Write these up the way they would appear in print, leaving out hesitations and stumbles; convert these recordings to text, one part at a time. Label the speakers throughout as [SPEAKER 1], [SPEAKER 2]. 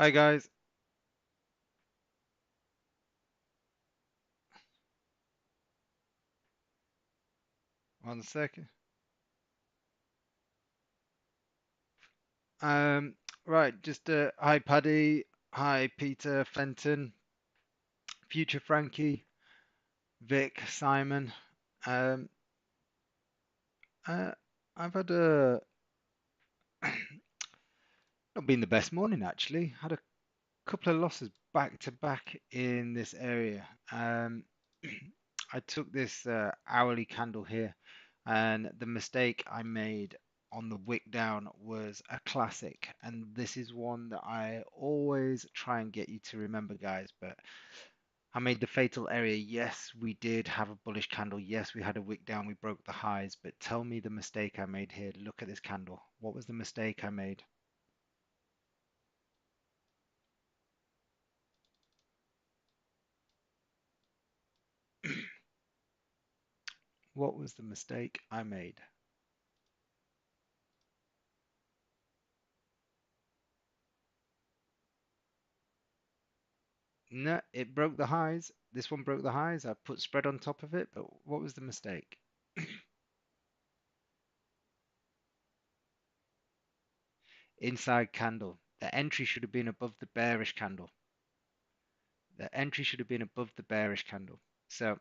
[SPEAKER 1] Hi guys, 1 second. Um, right, just hi Paddy, hi Peter, Fenton, Future Frankie, Vic, Simon. Um, uh, I've had a not been the best morning actually. Had a couple of losses back to back in this area. I took this hourly candle here, and the mistake I made on the wick down was a classic. And this is one that I always try and get you to remember, guys. But I made the fatal area. Yes, we did have a bullish candle. Yes, we had a wick down. We broke the highs. But tell me the mistake I made here. Look at this candle. What was the mistake I made? What was the mistake I made? No, it broke the highs. This one broke the highs. I put spread on top of it, but what was the mistake? Inside candle. The entry should have been above the bearish candle. The entry should have been above the bearish candle. So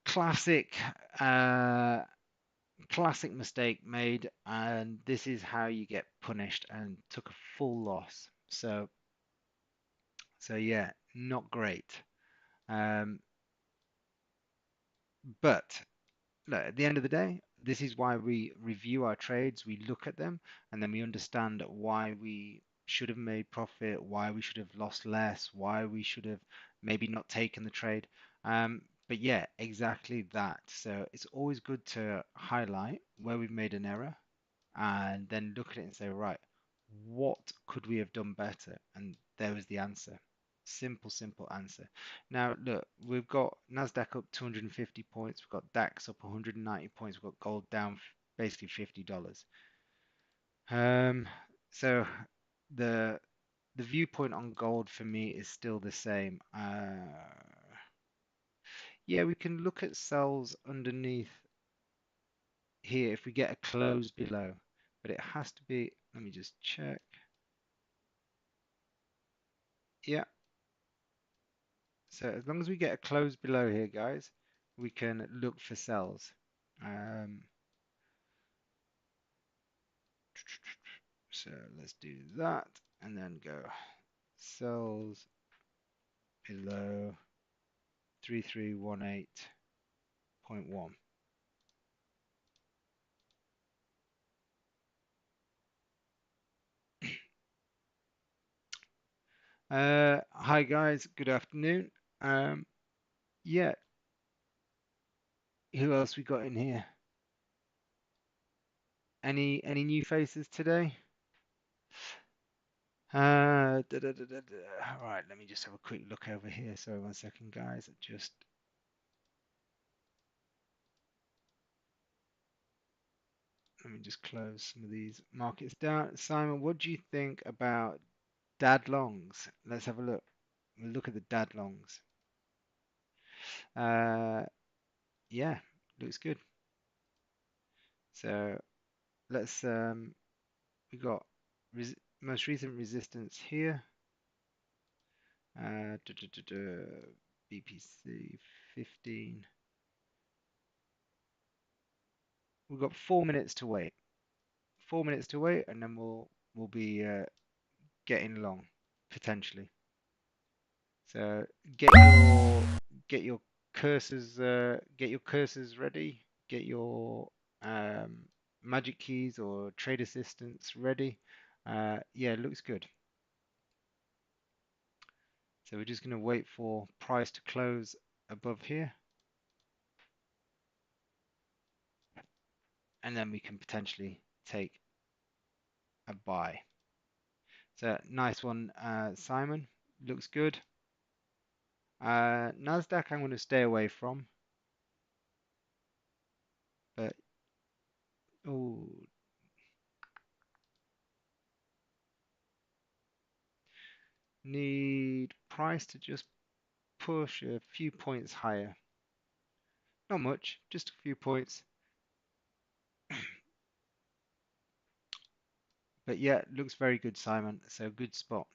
[SPEAKER 1] classic, uh, classic mistake made, and this is how you get punished and took a full loss. So yeah, not great. Um, but look, at the end of the day, this is why we review our trades, we look at them, and then we understand why we should have made profit, why we should have lost less, why we should have maybe not taken the trade. But yeah, exactly that. So it's always good to highlight where we've made an error and then look at it and say, right, what could we have done better? And there was the answer. Simple, simple answer. Now, look, we've got NASDAQ up 250 points, we've got DAX up 190 points, we've got gold down basically $50. Um, so the the viewpoint on gold for me is still the same. Yeah, we can look at sells underneath here if we get a close below, but it has to be, let me just check. Yeah, so as long as we get a close below here, guys, we can look for sells. Um, so let's do that and then go sells below 3318.1. Hi guys, good afternoon. Um, yeah, who else we got in here? Any new faces today? All right, let me just have a quick look over here. Sorry, 1 second, guys. Just let me just close some of these markets down. Simon, what do you think about dad longs? Let's have a look. We'll look at the dad longs. Uh, yeah, looks good. So let's we got res most recent resistance here. BPC 15. We've got 4 minutes to wait. 4 minutes to wait, and then we'll be getting long potentially. So get your get your cursors ready. Get your um, magic keys or trade assistants ready. Yeah, it looks good. So we're just going to wait for price to close above here, and then we can potentially take a buy. So nice one, Simon. Looks good. Nasdaq, I'm going to stay away from, but oh, price to just push a few points higher. Not much, just a few points. But yeah, looks very good, Simon. So good spot.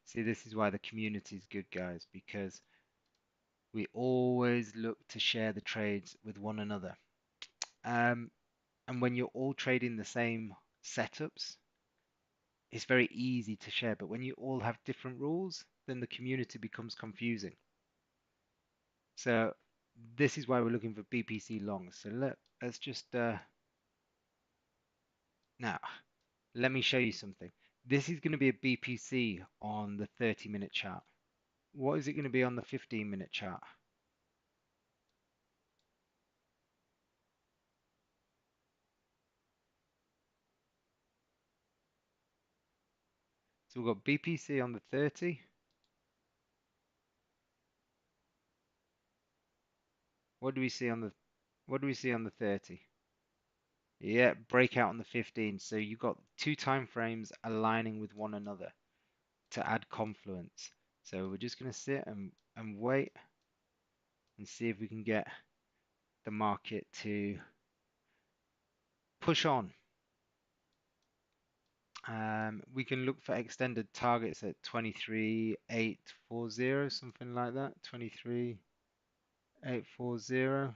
[SPEAKER 1] See, this is why the community is good, guys, because we always look to share the trades with one another. And when you're all trading the same setups, it's very easy to share. But when you all have different rules, then the community becomes confusing. So this is why we're looking for BPC longs. So let's just now let me show you something. This is going to be a BPC on the 30-minute chart. What is it going to be on the 15-minute chart? So we've got BPC on the 30. What do we see on the 30? Yeah, breakout on the 15. So you've got two time frames aligning with one another to add confluence. So we're just going to sit and wait and see if we can get the market to push on. We can look for extended targets at 23,840, something like that. 23,840.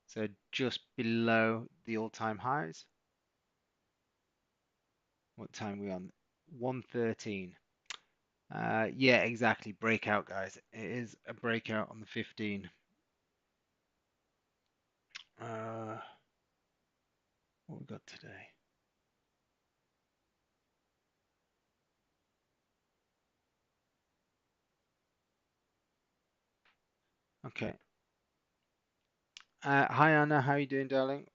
[SPEAKER 1] So just below the all-time highs. What time are we on? 1:13. Yeah, exactly. Breakout, guys. It is a breakout on the 15. What we got today? Okay. Hi Anna, how you doing, darling?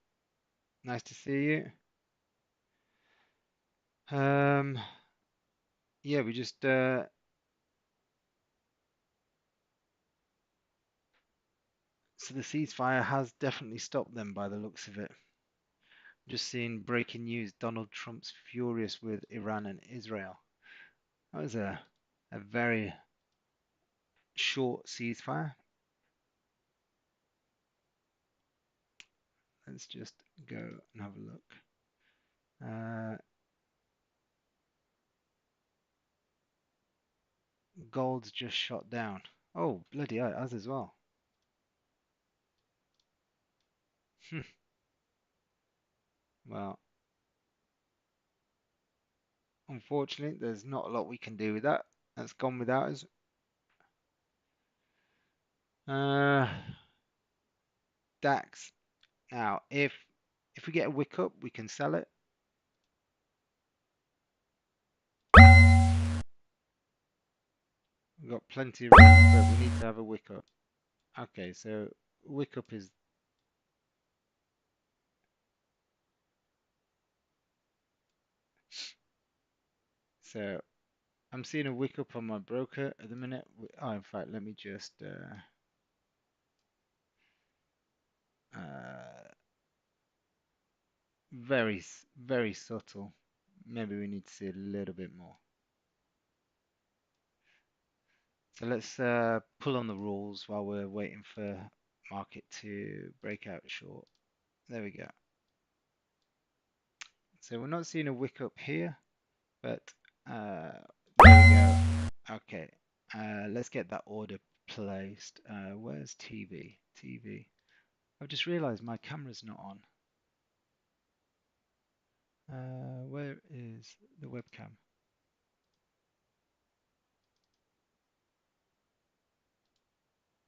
[SPEAKER 1] Nice to see you. Um, yeah, we just so the ceasefire has definitely stopped them by the looks of it. Just seeing breaking news: Donald Trump's furious with Iran and Israel. That was a very short ceasefire. Let's just go and have a look. Gold's just shot down. Oh, bloody hell, us as well. Well, unfortunately, there's not a lot we can do with that. That's gone without us. Uh, DAX. Now, if we get a wick up, we can sell it. We've got plenty of room, but we need to have a wick up. Okay, so wick up is so I'm seeing a wick up on my broker at the minute. Oh, in fact, let me just very subtle. Maybe we need to see a little bit more. So let's pull on the rules while we're waiting for market to break out short. There we go. So we're not seeing a wick up here, but there we go. Okay, let's get that order placed. Where's TV? TV. I've just realized my camera's not on. Where is the webcam?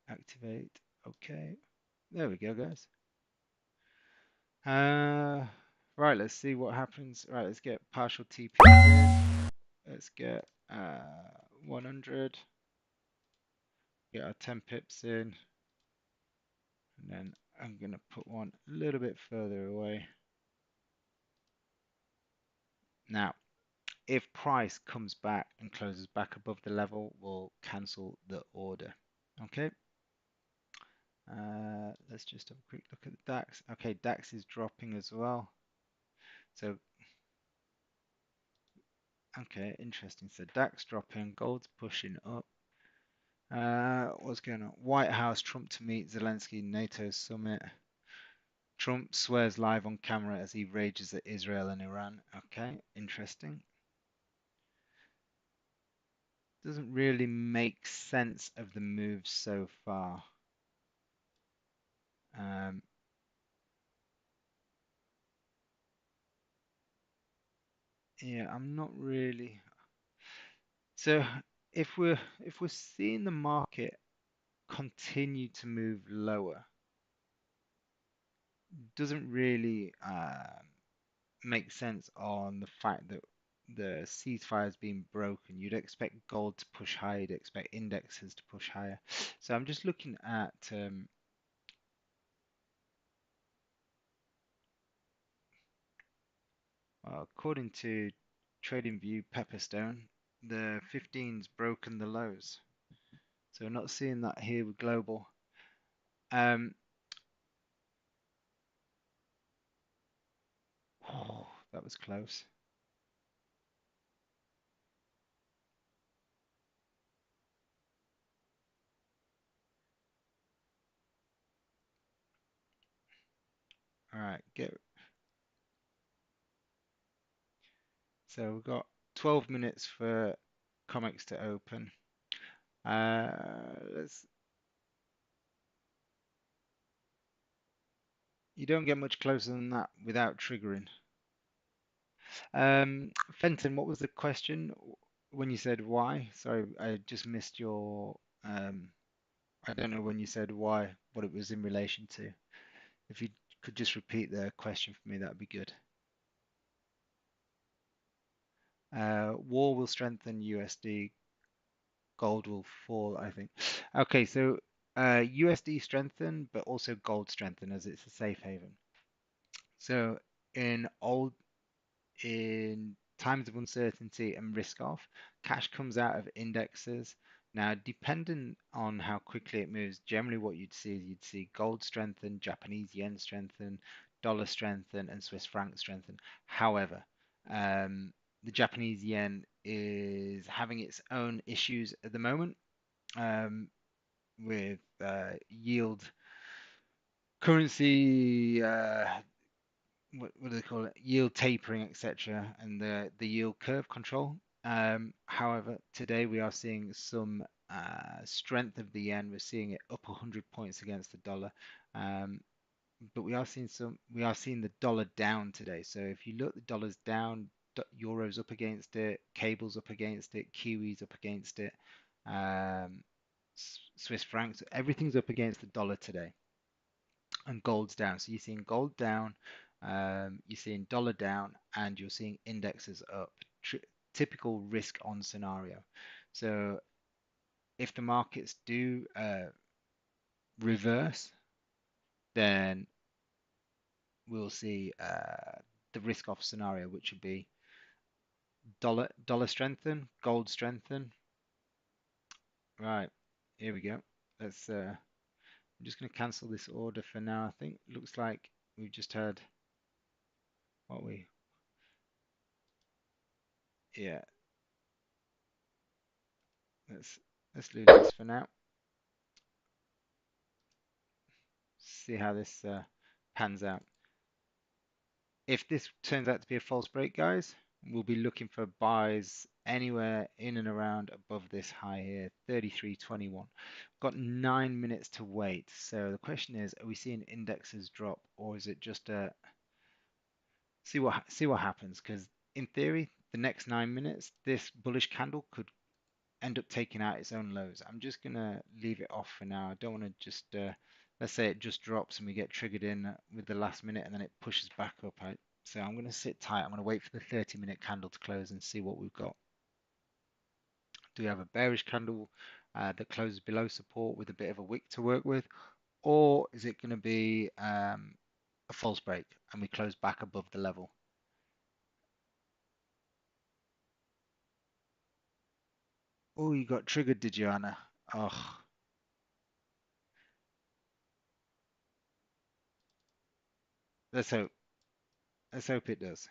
[SPEAKER 1] Activate. Okay. There we go, guys. Right, let's see what happens. Right, let's get partial TP in. Let's get 100. Get our 10 pips in. And then I'm going to put one a little bit further away. Now, if price comes back and closes back above the level, we'll cancel the order. Okay. Let's just have a quick look at the DAX. Okay, DAX is dropping as well. So, okay, interesting. So DAX dropping, gold's pushing up. What's going on? White House, Trump to meet Zelensky, NATO summit. Trump swears live on camera as he rages at Israel and Iran. Okay, interesting. Doesn't really make sense of the move so far. Um, yeah, I'm not really. So if we're seeing the market continue to move lower, doesn't really make sense on the fact that the ceasefire has been broken. You'd expect gold to push higher, you'd expect indexes to push higher. So I'm just looking at according to TradingView Pepperstone, the 15's broken the lows. So we're not seeing that here with global. Um, oh, that was close. All right, get. So we've got 12 minutes for comics to open. Uh, let's. You don't get much closer than that without triggering. Fenton, what was the question when you said why? Sorry, I just missed your. I don't know when you said why, what it was in relation to. If you could just repeat the question for me, that would be good. War will strengthen USD, gold will fall, I think. Okay, so USD strengthen, but also gold strengthen as it's a safe haven. So in old in times of uncertainty and risk off, cash comes out of indexes. Now, depending on how quickly it moves, generally what you'd see is you'd see gold strengthen, Japanese yen strengthen, dollar strengthen, and Swiss franc strengthen. However, the Japanese yen is having its own issues at the moment um, with yield currency what do they call it? Yield tapering, etc., and the yield curve control. However, today we are seeing some strength of the yen. We're seeing it up 100 points against the dollar, um, but we are seeing the dollar down today. So if you look, the dollar's down, euros up against it, cables up against it, kiwis up against it, um, Swiss francs, everything's up against the dollar today and gold's down. So you're seeing gold down, you're seeing dollar down, and you're seeing indexes up. Typical risk on scenario. So if the markets do reverse, then we'll see the risk off scenario, which would be dollar strengthen, gold strengthen. Right, here we go. Let's. I'm just going to cancel this order for now. I think looks like we've just had what we. Yeah, let's let's lose this for now. See how this pans out. If this turns out to be a false break, guys, we'll be looking for buys anywhere in and around above this high here, 33.21. Got 9 minutes to wait. So the question is, are we seeing indexes drop, or is it just a see what happens? Because in theory, the next 9 minutes, this bullish candle could end up taking out its own lows. I'm just gonna leave it off for now. I don't want to just let's say it just drops and we get triggered in with the last minute and then it pushes back up. So I'm gonna sit tight. I'm gonna wait for the 30-minute candle to close and see what we've got. Do we have a bearish candle that closes below support with a bit of a wick to work with, or is it going to be a false break and we close back above the level? Oh, you got triggered, did you, Anna? Oh, let's hope. Let's hope it does.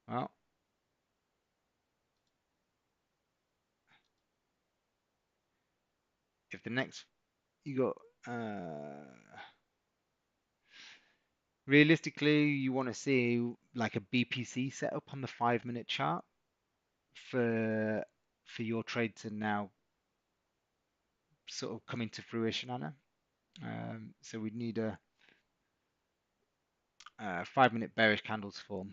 [SPEAKER 1] Well. If the next you got realistically, you want to see like a BPC setup on the 5 minute chart for your trade to now sort of come into fruition, Anna. So we need a 5 minute bearish candles form.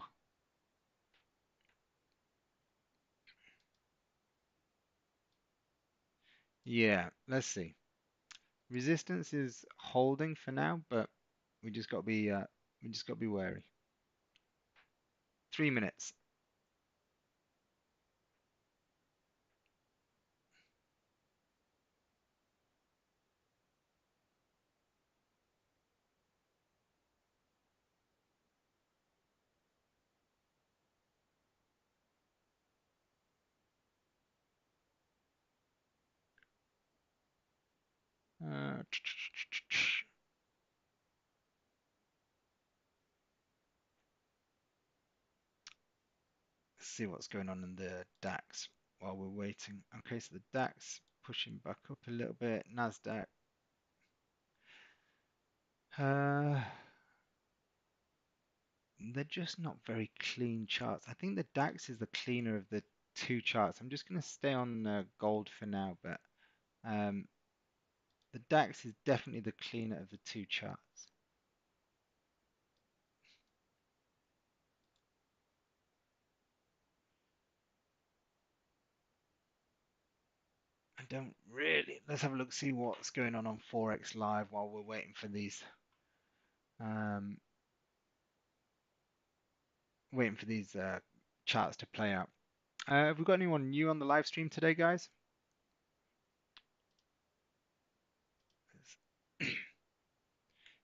[SPEAKER 1] Yeah, let's see. Resistance is holding for now, but we just got to be wary. 3 minutes. Uh, let's see what's going on in the DAX while we're waiting. Okay, so the DAX pushing back up a little bit. NASDAQ. Uh, they're just not very clean charts. I think the DAX is the cleaner of the two charts. I'm just going to stay on gold for now, but um, the DAX is definitely the cleaner of the two charts. I don't really. Let's have a look, see what's going on Forex Live while we're waiting for these. Um, waiting for these charts to play out. Have we got anyone new on the live stream today, guys?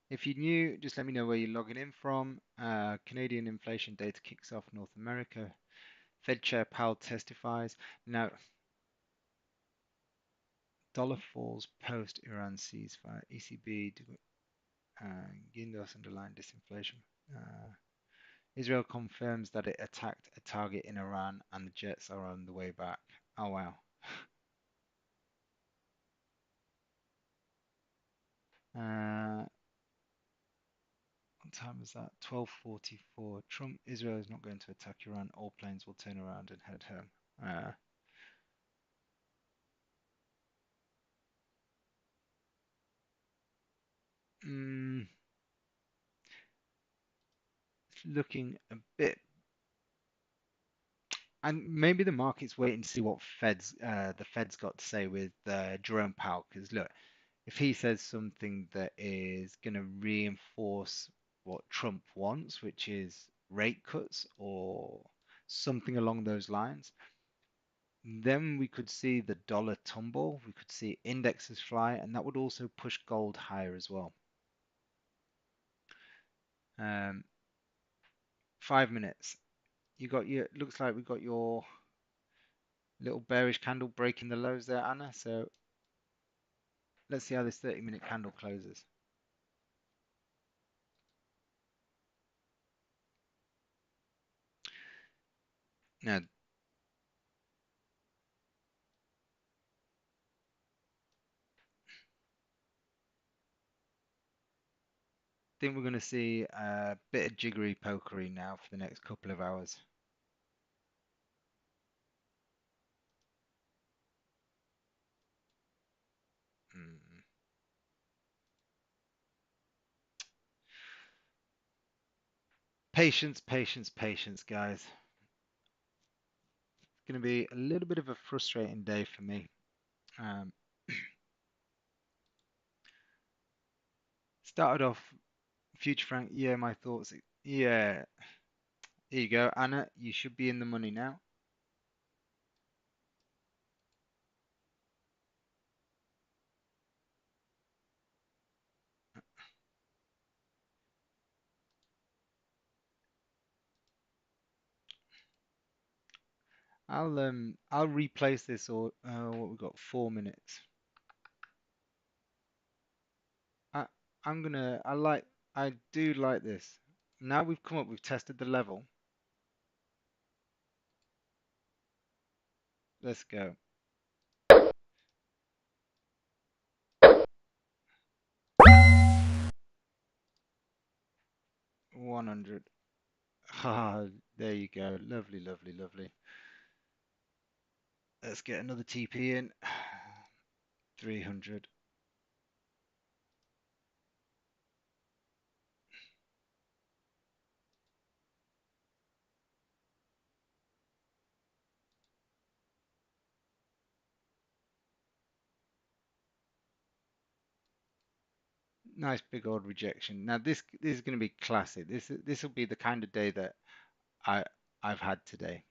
[SPEAKER 1] If you're new, just let me know where you're logging in from. Canadian inflation data kicks off North America. Fed Chair Powell testifies. Now, dollar falls post Iran ceasefire. ECB, Guindos underline disinflation. Uh, Israel confirms that it attacked a target in Iran and the jets are on the way back. Oh, wow. What time is that? 12:44. Trump, Israel is not going to attack Iran. All planes will turn around and head home. Uh, mm, looking a bit, and maybe the market's waiting to see what the Fed's got to say with Jerome Powell. Because look, if he says something that is going to reinforce what Trump wants, which is rate cuts or something along those lines, then we could see the dollar tumble, we could see indexes fly, and that would also push gold higher as well. Um, 5 minutes. You got your, looks like we got your little bearish candle breaking the lows there, Anna. So let's see how this 30-minute candle closes. Now, I think we're going to see a bit of jiggery pokery now for the next couple of hours. Mm. Patience, patience, patience, guys. It's going to be a little bit of a frustrating day for me. Um, started off Future Frank, yeah, my thoughts. Yeah, here you go, Anna. You should be in the money now. I'll replace this or what we got 4 minutes. I I do like this. Now we've come up, we've tested the level. Let's go. 100. Ah, there you go. Lovely, lovely, lovely. Let's get another TP in. 300. Nice big old rejection. Now this is going to be classic. This will be the kind of day that I I've had today.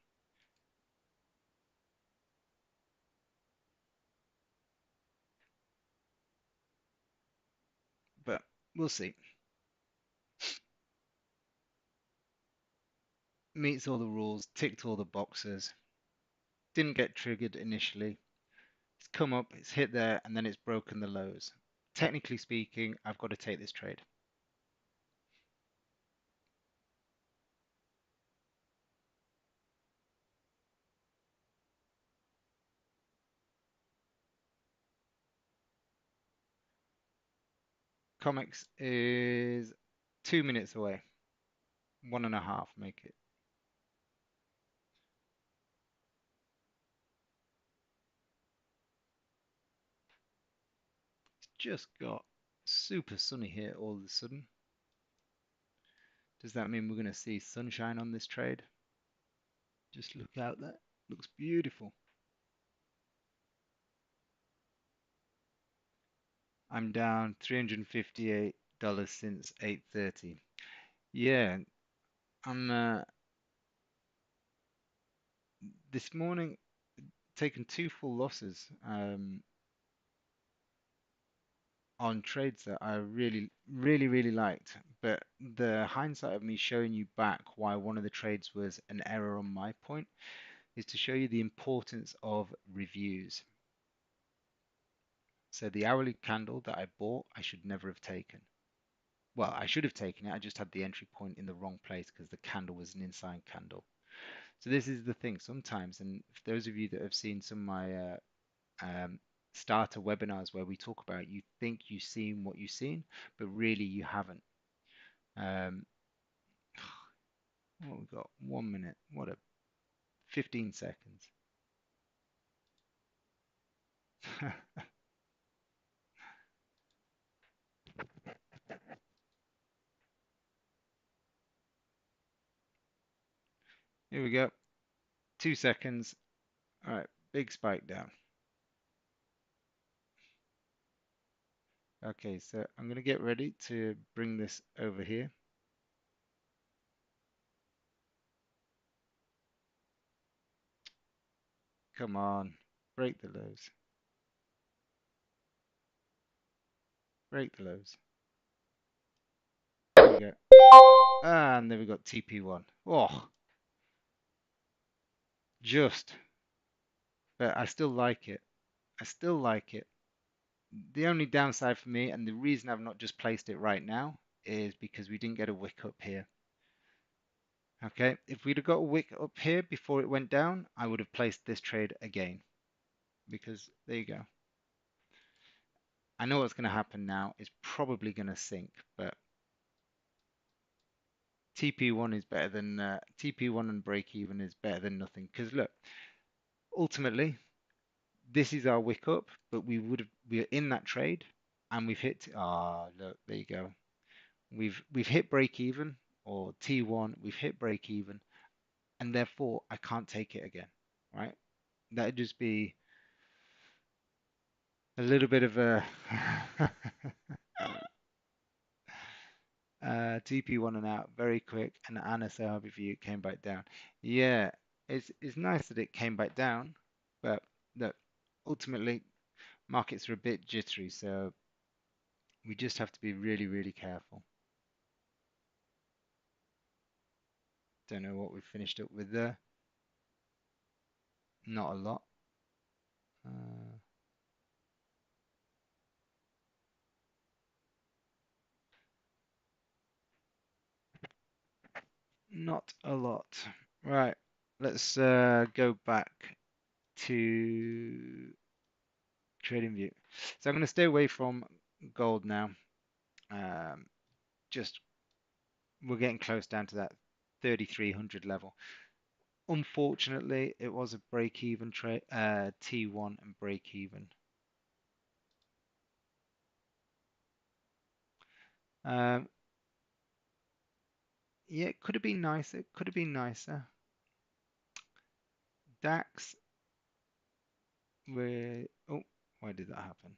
[SPEAKER 1] But we'll see. Meets all the rules, ticked all the boxes. Didn't get triggered initially. It's come up, it's hit there, and then it's broken the lows. Technically speaking, I've got to take this trade. Comics is 2 minutes away. 1.5, make it. It's just got super sunny here all of a sudden. Does that mean we're going to see sunshine on this trade? Just look out there. Looks beautiful. I'm down $358 since 8:30. Yeah, I'm this morning taken two full losses on trades that I really, really, really liked. But the hindsight of me showing you back why one of the trades was an error on my point is to show you the importance of reviews. So the hourly candle that I bought, I should never have taken. Well, I should have taken it. I just had the entry point in the wrong place because the candle was an inside candle. So this is the thing. Sometimes, and for those of you that have seen some of my starter webinars where we talk about you think you've seen what you've seen, but really you haven't. Um, what we got? 1 minute. What a 15 seconds. Here we go. 2 seconds. All right, big spike down. Okay, so I'm going to get ready to bring this over here. Come on, break the lows. Break the lows. There we go. And then we got TP1. Oh, just. But I still like it. I still like it. The only downside for me, and the reason I've not just placed it right now, is because we didn't get a wick up here. Okay, if we'd have got a wick up here before it went down, I would have placed this trade again. Because there you go. I know what's going to happen now. It's probably going to sink, but TP1 is better than TP1 and break even is better than nothing. Because look, ultimately, this is our wick up, but we're in that trade and we've hit. Ah, look, there you go. We've hit break even or T1. We've hit break even, and therefore I can't take it again. Right? That'd just be a little bit of a TP1 and out very quick, and Anna so happy for you. It came back down. Yeah, it's nice that it came back down, but look, ultimately markets are a bit jittery, so we just have to be really, really careful. Don't know what we finished up with there. Not a lot. Uh, Not a lot. Right, let's go back to trading view. So I'm going to stay away from gold now. Um, just we're getting close down to that 3,300 level. Unfortunately, it was a break-even trade, T1 and break-even. Um, yeah, it could have been nicer. It could have been nicer. DAX, oh, why did that happen?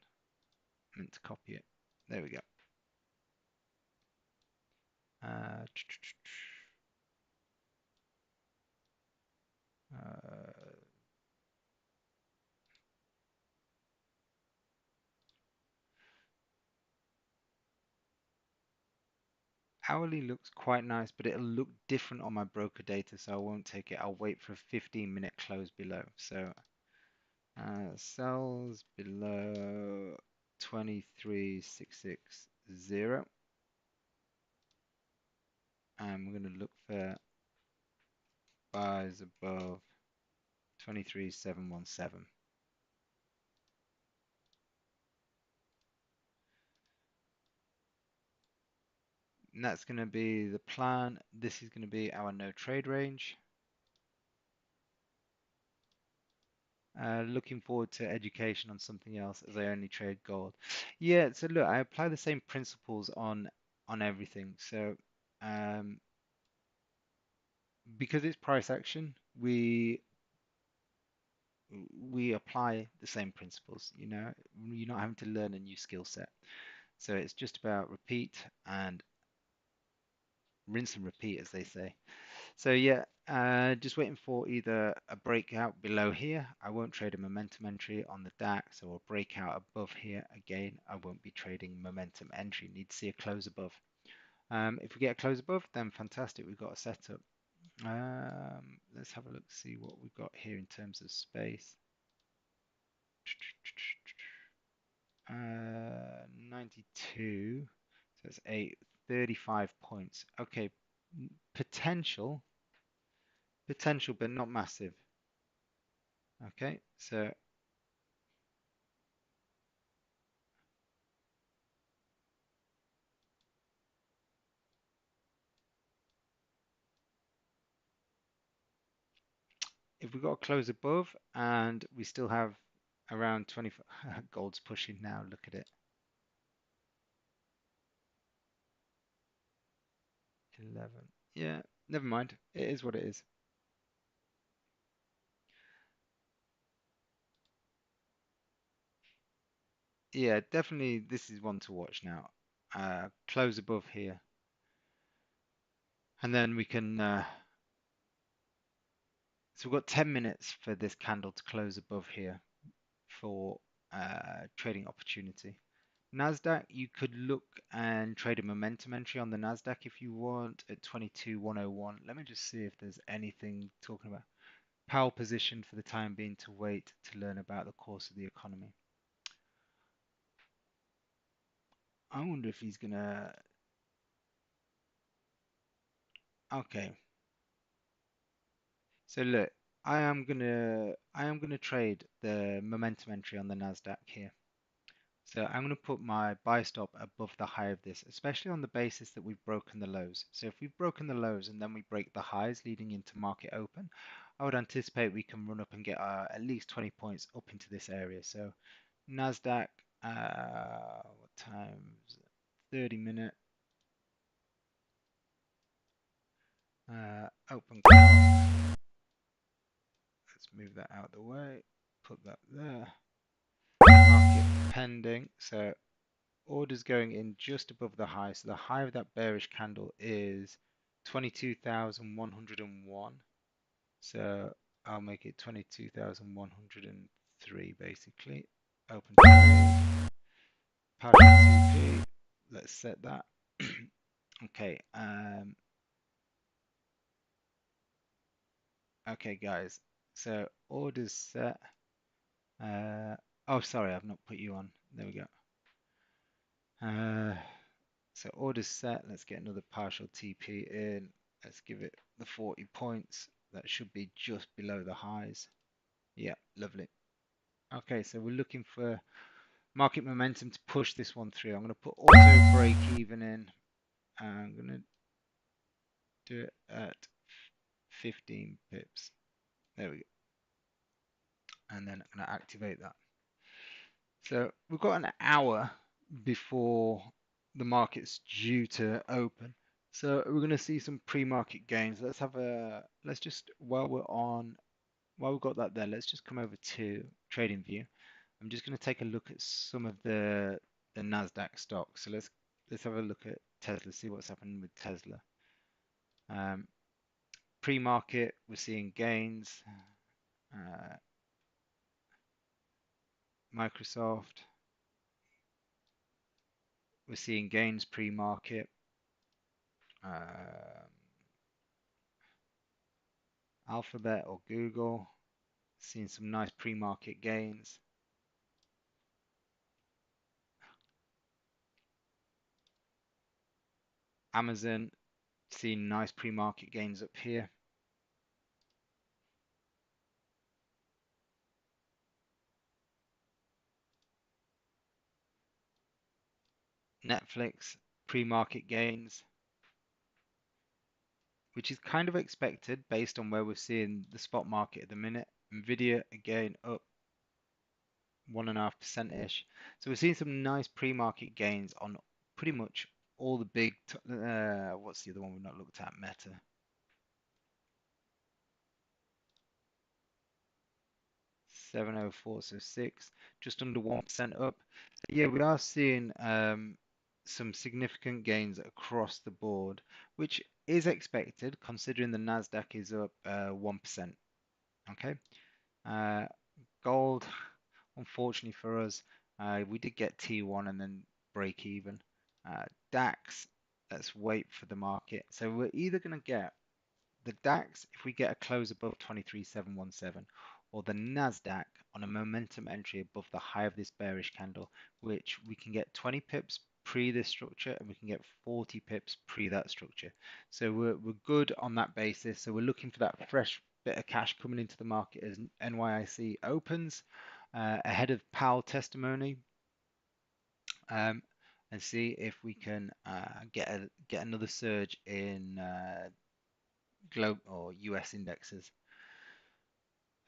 [SPEAKER 1] I meant to copy it. There we go. Uh, uh, Hourly looks quite nice, but it'll look different on my broker data, so I won't take it. I'll wait for a 15-minute close below. So sells below 23,660, and we're going to look for buys above 23,717. And that's going to be the plan. This is going to be our no trade range. Looking forward to education on something else as I only trade gold. Yeah, so look, I apply the same principles on everything. So um, because it's price action, we apply the same principles. You know, you're not having to learn a new skill set. So it's just about repeat and rinse and repeat, as they say. So yeah, just waiting for either a breakout below here. I won't trade a momentum entry on the DAX, or a breakout above here. Again, I won't be trading momentum entry. Need to see a close above. If we get a close above, then fantastic. We've got a setup. Let's have a look, see what we've got here in terms of space. 92. So it's 35 points. Okay, potential, but not massive. Okay, so if we got a close above and we still have around 20, gold's pushing now, look at it. 11. Yeah, never mind. It is what it is. Yeah, definitely this is one to watch now. Close above here. And then we can, so we've got 10 minutes for this candle to close above here for trading opportunity. NASDAQ, you could look and trade a momentum entry on the NASDAQ if you want at 22,101. Let me just see if there's anything talking about Powell position for the time being to wait to learn about the course of the economy. I wonder if he's gonna. Okay, so look, I am gonna trade the momentum entry on the Nasdaq here. So I'm gonna put my buy stop above the high of this, especially on the basis that we've broken the lows. So if we've broken the lows and then we break the highs leading into market open, I would anticipate we can run up and get at least 20 points up into this area. So Nasdaq, what time is it? 30-minute open call. Let's move that out of the way. Put that there. Market pending. So orders going in just above the high. So the high of that bearish candle is 22,101. So I'll make it 22,103 basically. Open trade. Partial TP. Let's set that. Okay. Okay, guys. So orders set. Oh, sorry, I've not put you on. There we go. So orders set. Let's get another partial TP in. Let's give it the 40 points. That should be just below the highs. Yeah, lovely. Okay, so we're looking for market momentum to push this one through. I'm going to put auto break even in. I'm going to Do it at 15 pips. There we go. And then I'm going to activate that. So we've got an hour before the market's due to open. So we're going to see some pre-market gains. Let's just, while we've got that there, let's just come over to Trading View. I'm just going to take a look at some of the NASDAQ stocks. So let's have a look at Tesla, see what's happening with Tesla. Um, Pre-market, we're seeing gains. Uh, Microsoft, we're seeing gains pre-market. Um Alphabet or Google, seeing some nice pre-market gains. Amazon, seeing nice pre-market gains up here. Netflix, pre-market gains, which is kind of expected based on where we're seeing the spot market at the minute. Nvidia, again, up 1.5%-ish. So we're seeing some nice pre-market gains on pretty much all the big, what's the other one we've not looked at? Meta. 704, so 6, just under 1% up. So yeah, we are seeing some significant gains across the board, which is expected considering the Nasdaq is up 1%. Okay. Uh, Gold, unfortunately for us, we did get T1 and then break even. DAX, let's wait for the market. So we're either going to get the DAX if we get a close above 23,717, or the NASDAQ on a momentum entry above the high of this bearish candle, which we can get 20 pips pre this structure and we can get 40 pips pre that structure. So we're good on that basis. So we're looking for that fresh bit of cash coming into the market as NYIC opens ahead of Powell testimony. And see if we can get another surge in globe or US indexes.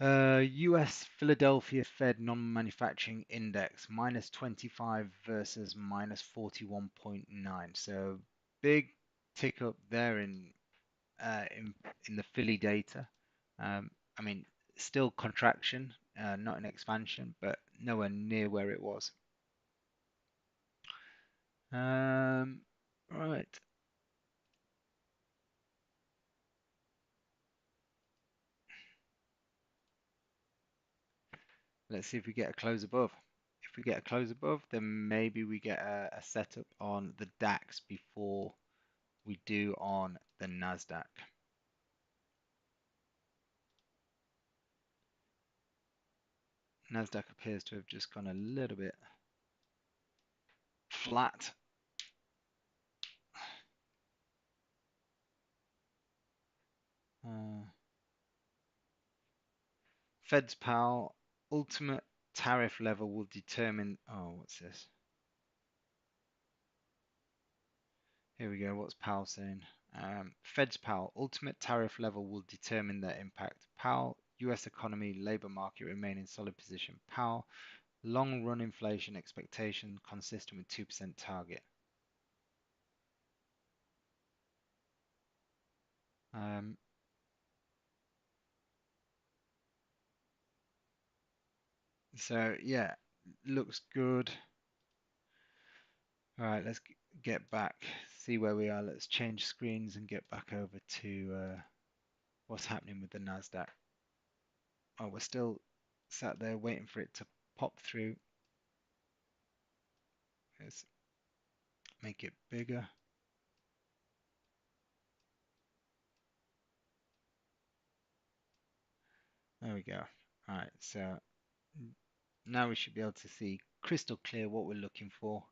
[SPEAKER 1] US Philadelphia Fed non-manufacturing index minus 25 versus minus 41.9. So big tick up there in the Philly data. I mean, still contraction, not an expansion, but nowhere near where it was. Right. Let's see if we get a close above. If we get a close above, then maybe we get a setup on the DAX before we do on the NASDAQ. NASDAQ appears to have just gone a little bit flat. Fed's Powell, ultimate tariff level will determine. Oh, what's this? Here we go. What's Powell saying? Fed's Powell, ultimate tariff level will determine their impact. Powell, US economy, labor market remain in solid position. Powell, long run inflation expectation consistent with 2% target. So yeah, looks good. All right, let's get back, see where we are. Let's change screens and get back over to what's happening with the NASDAQ. Oh, we're still sat there waiting for it to pop through. Let's make it bigger. There we go. All right, so now we should be able to see crystal clear what we're looking for.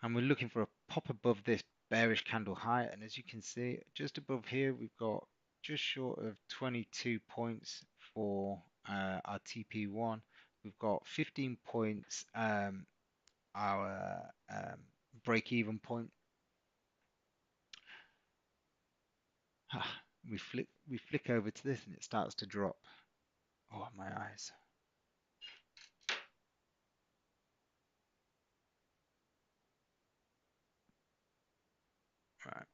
[SPEAKER 1] And we're looking for a pop above this bearish candle high. And as you can see, just above here, we've got just short of 22 points for our TP1. We've got 15 points, our break-even point. we flick over to this and it starts to drop. Oh, my eyes. Right.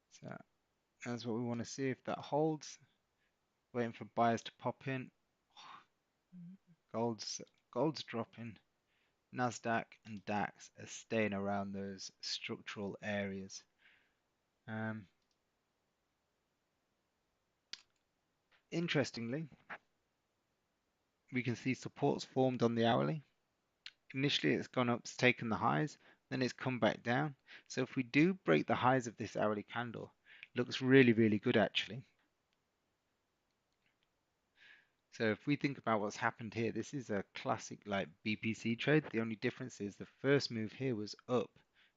[SPEAKER 1] So that's what we want to see if that holds. Waiting for buyers to pop in. Gold's gold's dropping. NASDAQ and DAX are staying around those structural areas. Um, Interestingly, we can see supports formed on the hourly. Initially, it's gone up, it's taken the highs, then it's come back down. So if we do break the highs of this hourly candle, looks really, really good actually. So if we think about what's happened here, this is a classic like BPC trade. The only difference is the first move here was up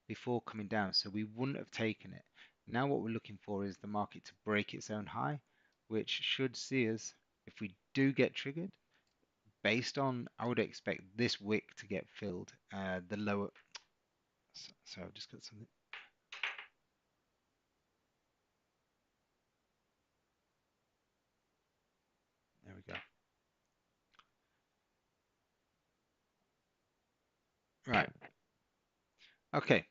[SPEAKER 1] before coming down, so we wouldn't have taken it. Now what we're looking for is the market to break its own high, which should see us, if we do get triggered, based on, I would expect this wick to get filled, the lower, so I've just got something, there we go. Right, okay.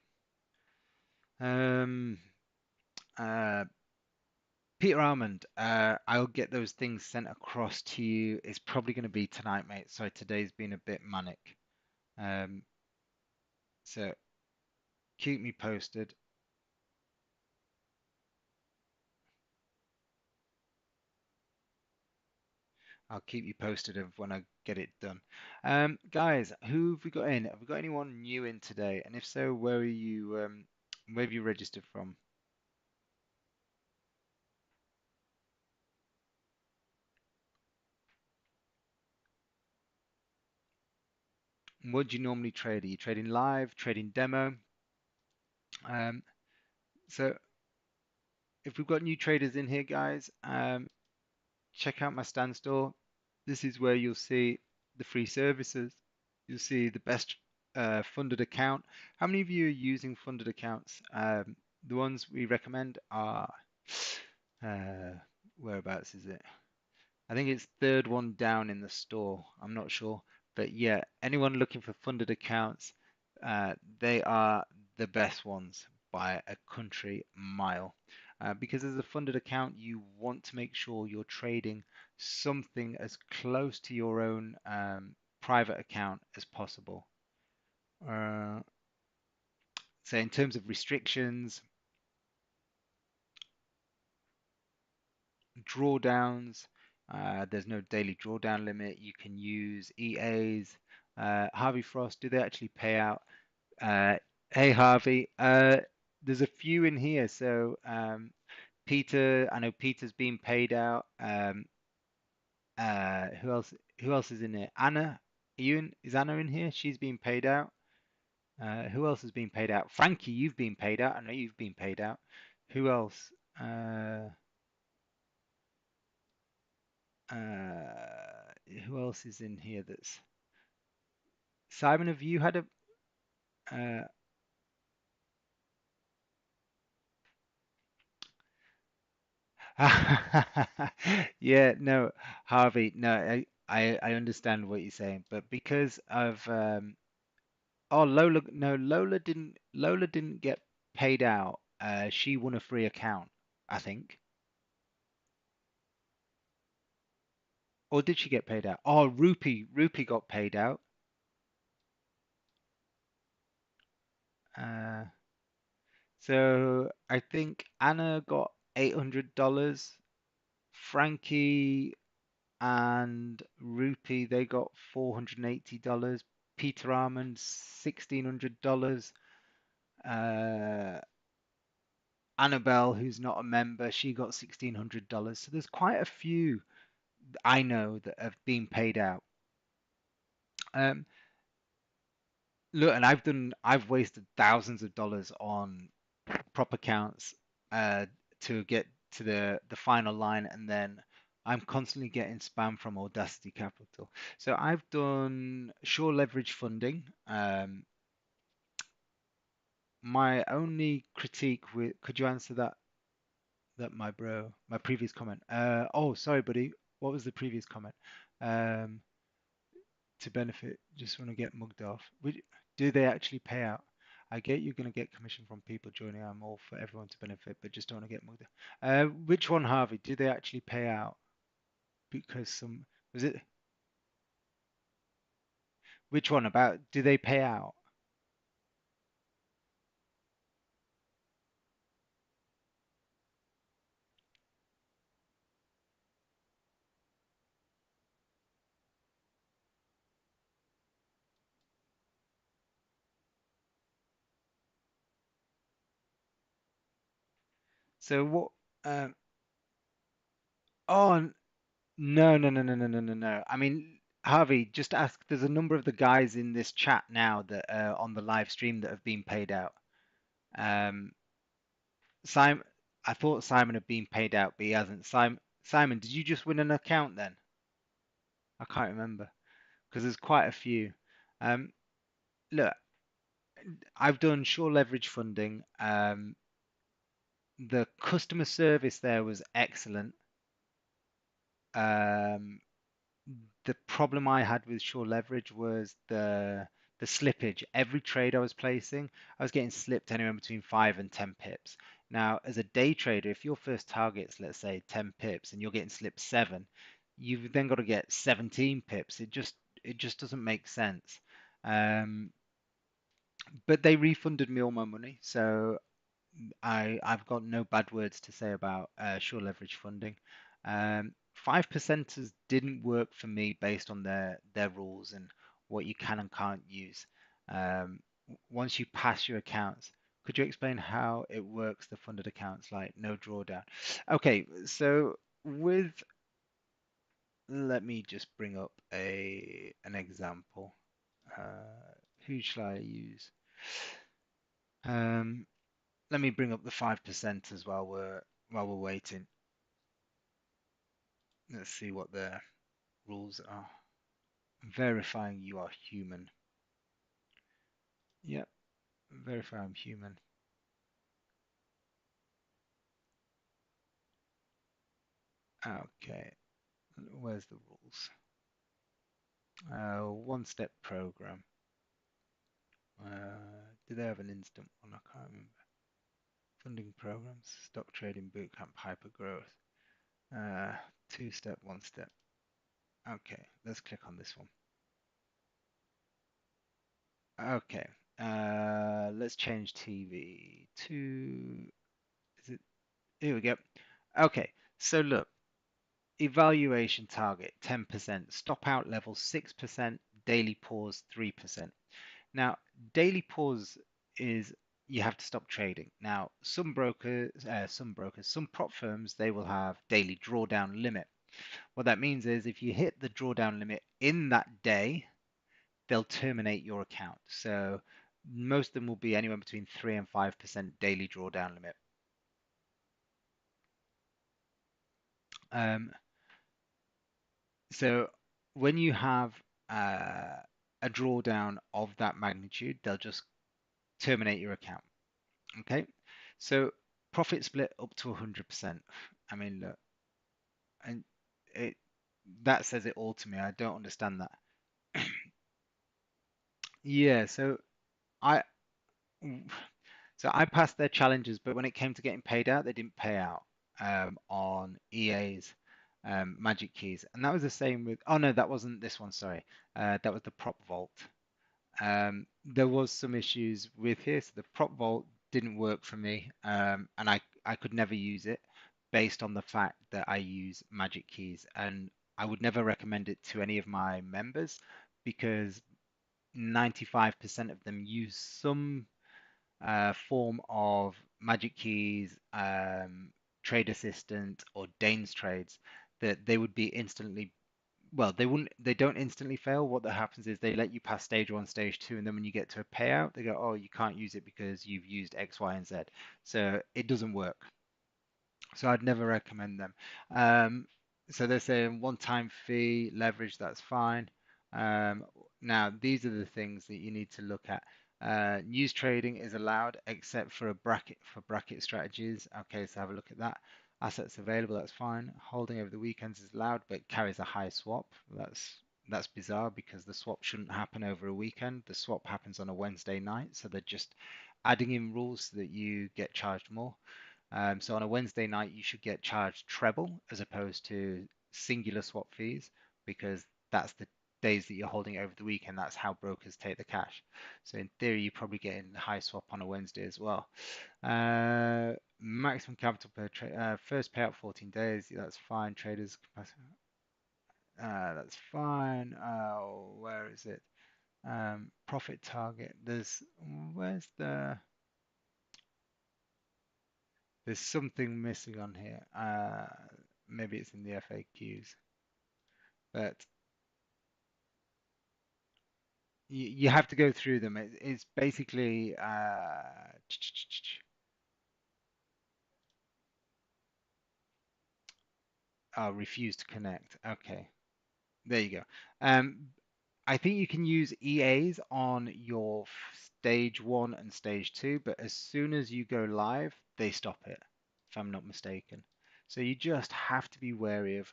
[SPEAKER 1] Um, uh, Peter Almond, I'll get those things sent across to you. It's probably going to be tonight, mate. So today's been a bit manic. Um, so keep me posted. I'll keep you posted of when I get it done. Guys, who have we got in? Have we got anyone new in today? And if so, where have you registered from? What do you normally trade? Are you trading live, trading demo? Um, so if we've got new traders in here, guys, check out my stand store. This is where you'll see the free services. You'll see the best funded account. How many of you are using funded accounts? The ones we recommend are, uh, whereabouts is it? I think it's third one down in the store. I'm not sure. But yeah, anyone looking for funded accounts, they are the best ones by a country mile. Because as a funded account, you want to make sure you're trading something as close to your own private account as possible. Uh, so in terms of restrictions, drawdowns, there's no daily drawdown limit. You can use EAs. Harvey Frost, do they actually pay out? Uh, hey Harvey, there's a few in here. So Peter, I know Peter's been paid out. Who else? Who else is in here? Anna, is Anna in here? She's been paid out. Who else has been paid out? Frankie, you've been paid out. I know you've been paid out. Who else? Who else is in here that's Simon, have you had uh yeah, no, Harvey, no, I understand what you're saying, but because of oh Lola, no, Lola didn't get paid out. She won a free account, I think. Or did she get paid out? Oh, Rupee got paid out. Uh so I think Anna got $800. Frankie and Rupee, they got $480. Peter Armand, $1,600. Uh, Annabelle, who's not a member, she got $1,600. So there's quite a few I know that have been paid out. Um, Look, and I've wasted thousands of dollars on prop accounts uh, to get to the final line, and then I'm constantly getting spam from Audacity Capital. So I've done Shore Leverage Funding. My only critique with, could you answer that my bro, my previous comment? Oh, sorry, buddy. What was the previous comment? Um, to benefit, just want to get mugged off. Do they actually pay out? I get you're going to get commission from people joining. I'm all for everyone to benefit, but just don't want to get mugged off. Which one, Harvey? Do they actually pay out? Because some was it which one about? Do they pay out? So what? Um, oh no no no no no no no no. I mean, Harvey, just ask. There's a number of the guys in this chat now that on the live stream that have been paid out. Um, Simon, I thought Simon had been paid out, but he hasn't. Simon, did you just win an account then? I can't remember because there's quite a few. Um, Look, I've done shore leverage funding. The customer service there was excellent. Um, the problem I had with shore leverage was the slippage. Every trade I was placing, I was getting slipped anywhere between 5 and 10 pips. Now, as a day trader, if your first target's, let's say, 10 pips and you're getting slipped 7, you've then got to get 17 pips. It just doesn't make sense. Um, but they refunded me all my money, so I've got no bad words to say about shore leverage funding. 5%ers didn't work for me based on their rules and what you can and can't use. Once you pass your accounts, could you explain how it works, the funded accounts, like no drawdown? Okay, so with let me just bring up a an example. Who shall I use? Um, Let me bring up the 5% as while we're waiting. Let's see what their rules are. Verifying you are human. Yep, verify I'm human. Okay, where's the rules? One-step program. Do they have an instant one? I can't remember. Funding programs, stock trading bootcamp, hyper growth. Uh, Two-step, one-step. Okay, let's click on this one. Okay, let's change TV to, is it, here we go. Okay, so look, evaluation target 10%, stop out level 6%, daily pause 3%. Now, daily pause is you have to stop trading. Now, some prop firms, they will have daily drawdown limit. What that means is if you hit the drawdown limit in that day, they'll terminate your account. So most of them will be anywhere between 3 and 5% daily drawdown limit. Um, so when you have uh, a drawdown of that magnitude, they'll just terminate your account. Okay. So profit split up to 100%. I mean, look, and it that says it all to me. I don't understand that. Yeah. I So I passed their challenges, but when it came to getting paid out, they didn't pay out on EA's Magic Keys, and that was the same with. Oh no, that wasn't this one. Sorry, that was the Prop Vault. There was some issues with here, so the Prop Vault didn't work for me, and I could never use it based on the fact that I use Magic Keys, and I would never recommend it to any of my members because 95% of them use some form of Magic Keys, Trade Assistant, or Dane's Trades that they would be instantly. Well, they don't instantly fail. What that happens is they let you pass stage 1, stage 2, and then when you get to a payout, they go, "Oh, you can't use it because you've used X, Y, and Z." So it doesn't work. So I'd never recommend them. Um, So they're saying one-time fee, leverage, that's fine. Um, Now, these are the things that you need to look at. News trading is allowed except for bracket strategies. Okay, so have a look at that. Assets available, that's fine. Holding over the weekends is allowed, but carries a high swap. That's bizarre because the swap shouldn't happen over a weekend. The swap happens on a Wednesday night, so they're just adding in rules so that you get charged more. So on a Wednesday night, you should get charged treble as opposed to singular swap fees because that's the days that you're holding it over the weekend. That's how brokers take the cash. So in theory, you're probably getting high swap on a Wednesday as well. Maximum capital per trade, first payout 14 days. That's fine. Traders capacity. That's fine. Where is it? Profit target. Where's there's something missing on here. Maybe it's in the FAQs, but you have to go through them. It's basically refuse to connect. Okay, there you go. Um, I think you can use EAs on your stage one and stage two, but as soon as you go live, they stop it, if I'm not mistaken. So you just have to be wary of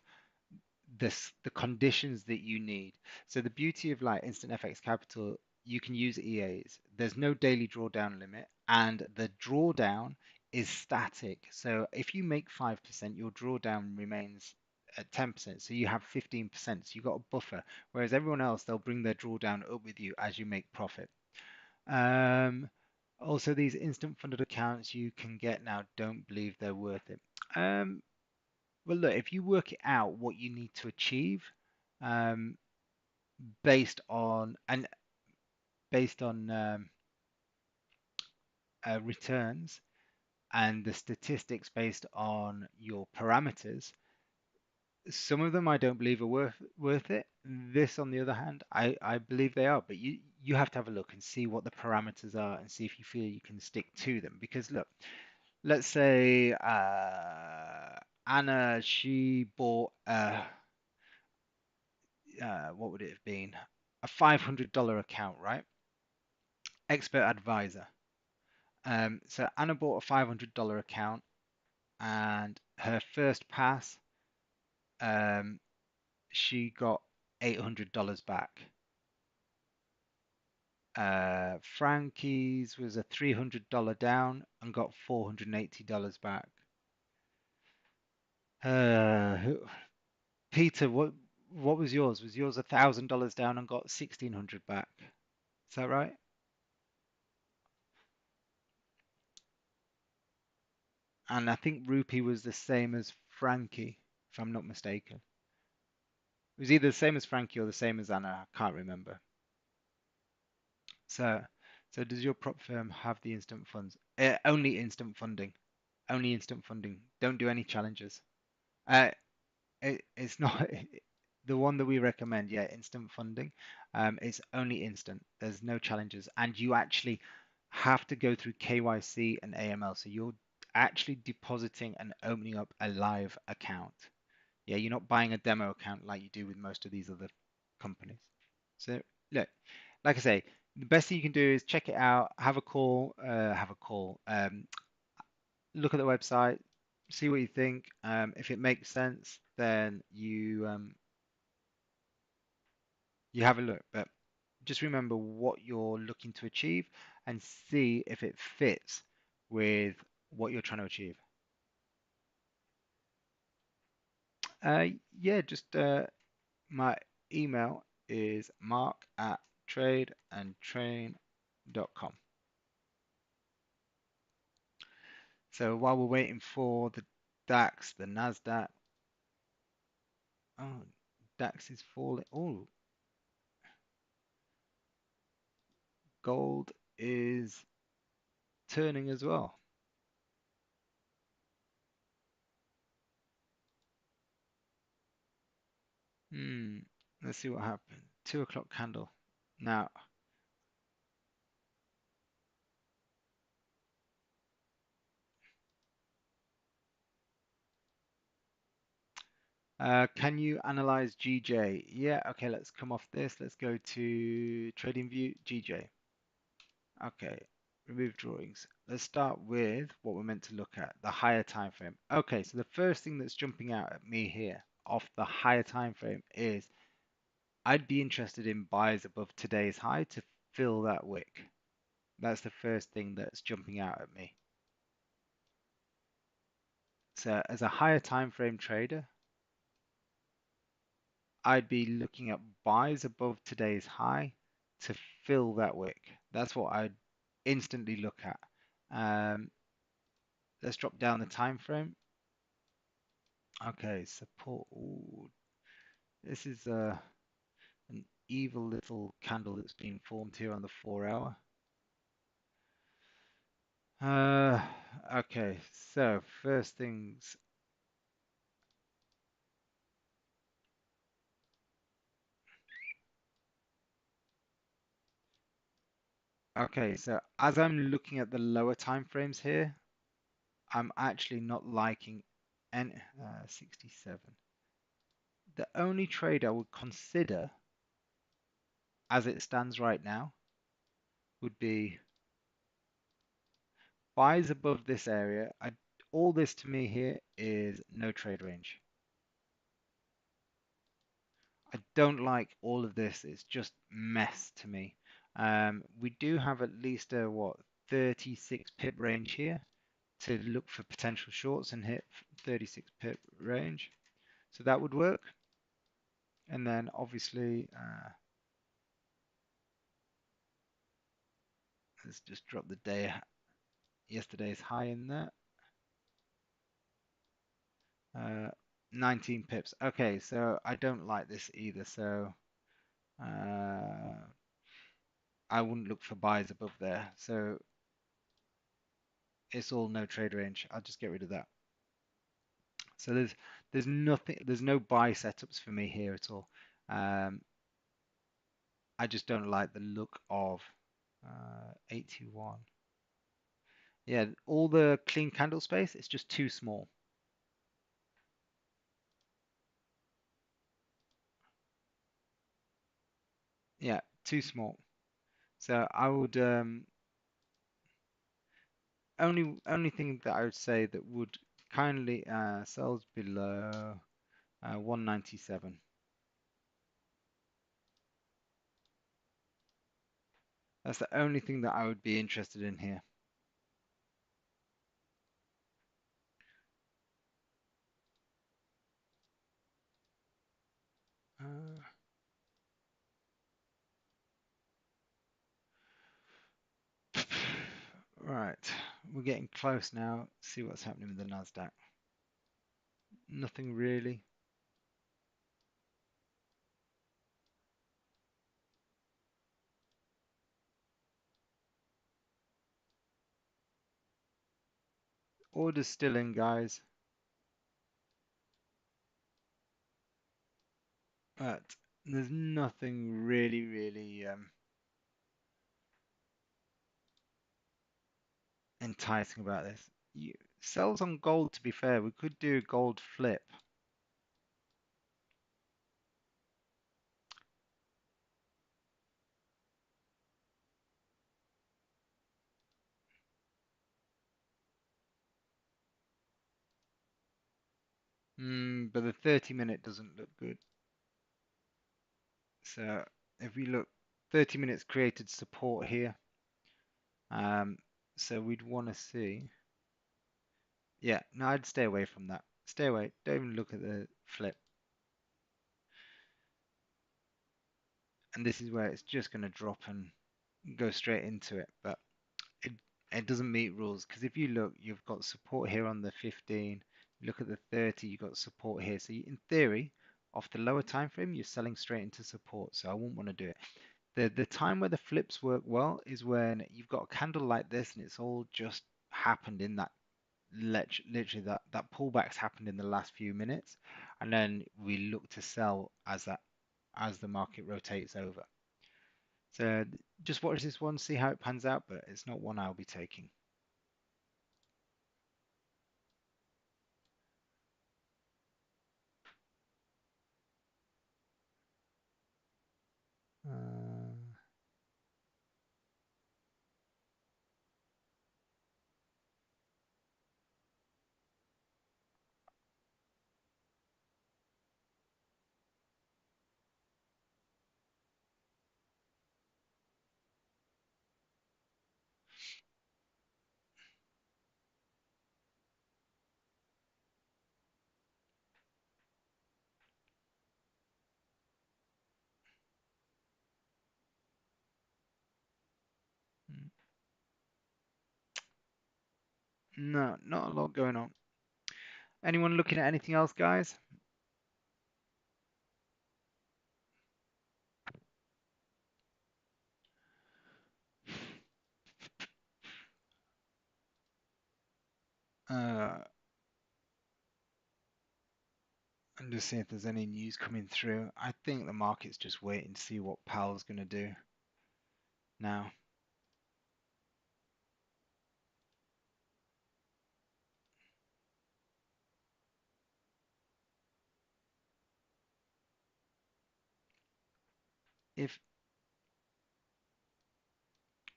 [SPEAKER 1] the conditions that you need. So the beauty of like Instant FX Capital, you can use EAs. There's no daily drawdown limit, and the drawdown is static. So if you make 5%, your drawdown remains at 10%. So you have 15%. So you've got a buffer. Whereas everyone else, they'll bring their drawdown up with you as you make profit. Um, Also, these instant funded accounts you can get now, don't believe they're worth it. Um, well, look, if you work it out what you need to achieve, um, based on and based on returns and the statistics based on your parameters, some of them I don't believe are worth it. This, on the other hand, I believe they are. But you have to have a look and see what the parameters are and see if you feel you can stick to them. Because look, let's say Anna, she bought what would it have been? A $500 account, right? Expert advisor. So Anna bought a $500 account, and her first pass, um, she got $800 back. Frankie's was a $300 down and got $480 back. Peter, what was yours? Was yours $1,000 down and got 1,600 back? Is that right? And I think Rupee was the same as Frankie, if I'm not mistaken. It was either the same as Frankie or the same as Anna. I can't remember. So, so does your prop firm have the instant funds? Only instant funding. Only instant funding. Don't do any challenges. Uh, it's not the one that we recommend. Yeah, instant funding. It's only instant. There's no challenges, and you actually have to go through KYC and AML. So you're actually depositing and opening up a live account. Yeah, you're not buying a demo account like you do with most of these other companies. So look, like I say, the best thing you can do is check it out, look at the website, see what you think. If it makes sense, then you have a look. But just remember what you're looking to achieve and see if it fits with what you're trying to achieve. Uh, yeah, just my email is mark@tradeandtrain.com. So while we're waiting for the DAX, the NASDAQ, oh, DAX is falling. Oh, gold is turning as well. Hmm, let's see what happened. 2 o'clock candle. Now, Can you analyze GJ? Yeah, okay, let's come off this. Let's go to Trading View, GJ. Okay, remove drawings. Let's start with what we're meant to look at, the higher time frame. Okay, so the first thing that's jumping out at me here off the higher time frame is I'd be interested in buys above today's high to fill that wick. That's the first thing that's jumping out at me. So as a higher time frame trader, I'd be looking at buys above today's high to fill that wick. That's what I'd instantly look at. Let's drop down the time frame. Okay, support. Ooh, this is an evil little candle that's been formed here on the 4 hour. Okay, so first things. Okay, so as I'm looking at the lower time frames here, I'm actually not liking N 67. The only trade I would consider as it stands right now would be buys above this area. All this to me here is no trade range. I don't like all of this. It's just mess to me. We do have at least a 36 pip range here to look for potential shorts and hit 36 pip range. So that would work. And then obviously, let's just drop the yesterday's high in there. 19 pips. Okay, so I don't like this either. So I wouldn't look for buys above there. So it's all no trade range. I'll just get rid of that. So there's nothing, there's no buy setups for me here at all. Um, I just don't like the look of 81. Yeah, all the clean candle space, it's just too small. Yeah, too small. So I would only thing that I would say that would kindly sells below 197. That's the only thing that I would be interested in here. Uh, right, we're getting close now. See what's happening with the NASDAQ. Nothing really. Orders still in, guys. But there's nothing really enticing about this. Sells on gold, to be fair. We could do a gold flip. But the 30-minute doesn't look good. So if we look, 30 minutes created support here. So we'd want to see. Yeah, no, I'd stay away from that. Stay away. Don't even look at the flip. And this is where it's just going to drop and go straight into it. But it it doesn't meet rules because if you look, you've got support here on the 15. Look at the 30, you've got support here. So in theory, off the lower time frame, you're selling straight into support. So I wouldn't want to do it. The time where the flips work well is when you've got a candle like this and it's all just happened in that literally that pullback's happened in the last few minutes, and then we look to sell as the market rotates over. So just watch this one, see how it pans out, but it's not one I'll be taking. No, not a lot going on. Anyone looking at anything else, guys? Uh, I'm just seeing if there's any news coming through. I think the market's just waiting to see what Powell's going to do now. If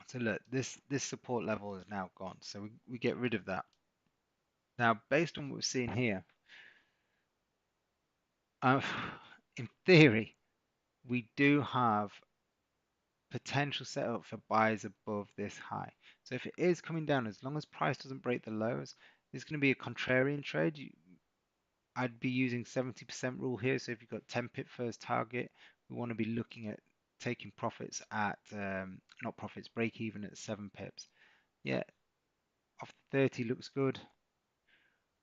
[SPEAKER 1] so, look, this support level is now gone, so we get rid of that. Now, based on what we've seen here, uh, in theory, we do have potential setup for buys above this high. So if it is coming down, as long as price doesn't break the lows, it's going to be a contrarian trade. I'd be using 70% rule here. So if you've got 10 pip first target, we want to be looking at taking profits at, not profits, break even at 7 pips. Yeah, off 30 looks good.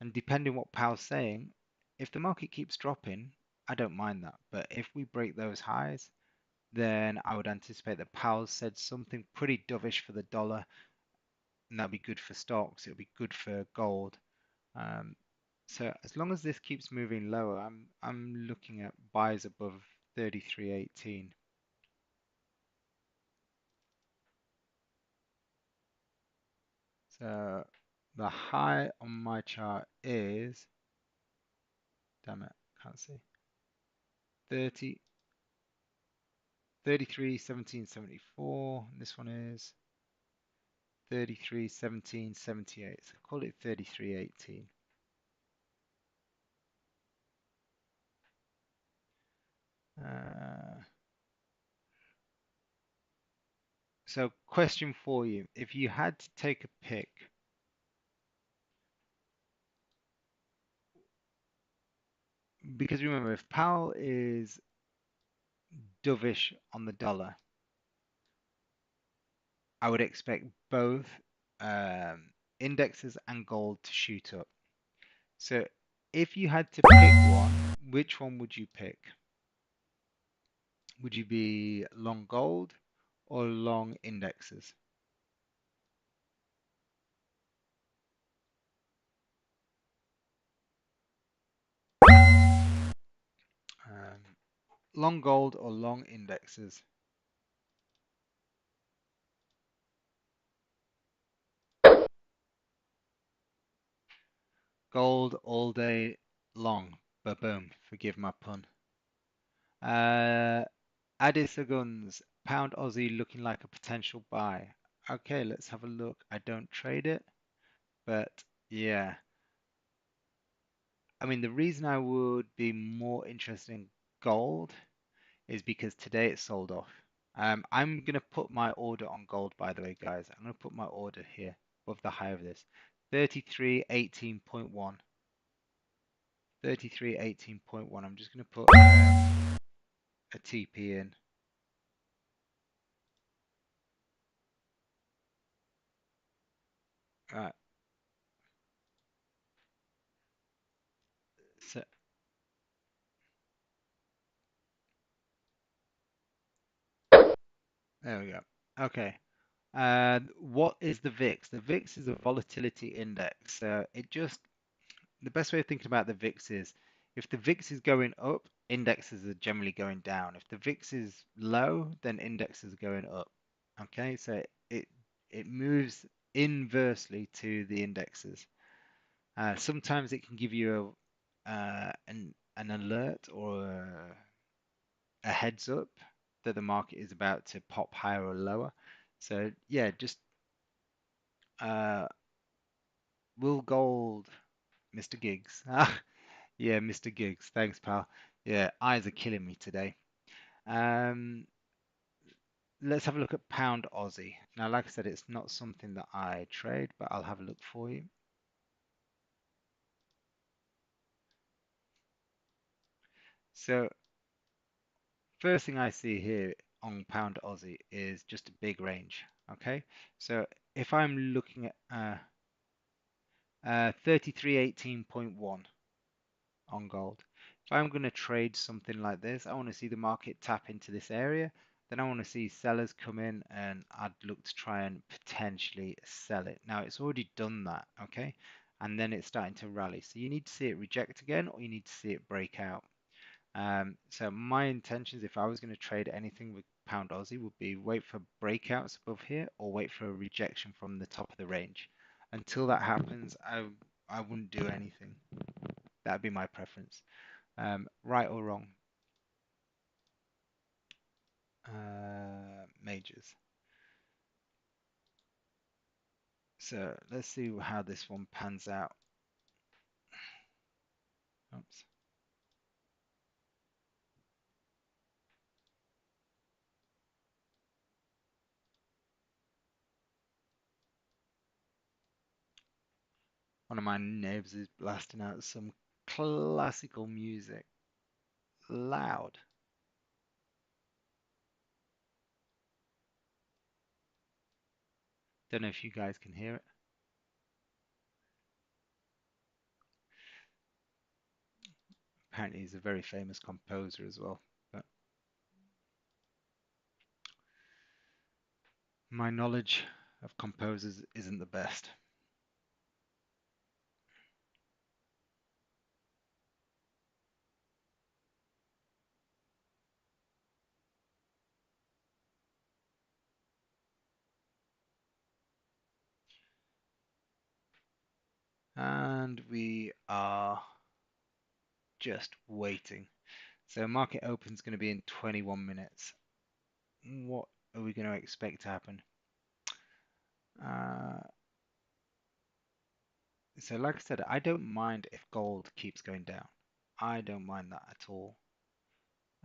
[SPEAKER 1] And depending what Powell's saying, if the market keeps dropping, I don't mind that. But if we break those highs, then I would anticipate that Powell said something pretty dovish for the dollar, and that'll be good for stocks. It'll be good for gold. Um, so as long as this keeps moving lower, I'm looking at buys above 33.18. So the high on my chart is, damn it, can't see, 30, 33.1774. This one is 33.1778. So call it 33.18. Uh, so question for you, if you had to take a pick, because remember, if Powell is dovish on the dollar, I would expect both indexes and gold to shoot up. So if you had to pick one, which one would you pick? Would you be long gold or long indexes? Um, long gold or long indexes? Gold all day long. Ba-boom. Forgive my pun. Uh, Addis pound Aussie looking like a potential buy. Okay, let's have a look. I don't trade it, but yeah. I mean, the reason I would be more interested in gold is because today it sold off. I'm going to put my order on gold, by the way, guys. I'm going to put my order here above the high of this. 33.18.1. 33.18.1. I'm just going to put a TP in. Right. So there we go. Okay. What is the VIX? The VIX is a volatility index. It just the best way of thinking about the VIX is if the VIX is going up, indexes are generally going down. If the VIX is low, then indexes are going up. Okay, so it moves inversely to the indexes. Sometimes it can give you an alert or a heads up that the market is about to pop higher or lower. So yeah, just uh, will gold, Mr. Giggs. Yeah, Mr. Giggs. Thanks, pal. Yeah, eyes are killing me today. Um, let's have a look at pound Aussie. Now, like I said, it's not something that I trade, but I'll have a look for you. So, first thing I see here on pound Aussie is just a big range. Okay, so if I'm looking at 3318.1 on gold. If I'm going to trade something like this, I want to see the market tap into this area. Then I want to see sellers come in and I'd look to try and potentially sell it. Now it's already done that, okay? And then it's starting to rally. So you need to see it reject again or you need to see it break out. So my intentions, if I was going to trade anything with pound Aussie, would be wait for breakouts above here or wait for a rejection from the top of the range. Until that happens, I wouldn't do anything. That'd be my preference. Right or wrong? Majors. So let's see how this one pans out. Oops. One of my neighbors is blasting out some classical music. Loud. Don't know if you guys can hear it. Apparently he's a very famous composer as well. But my knowledge of composers isn't the best. And we are just waiting. So market open's going to be in 21 minutes. What are we going to expect to happen? Uh, so like I said, I don't mind if gold keeps going down. I don't mind that at all.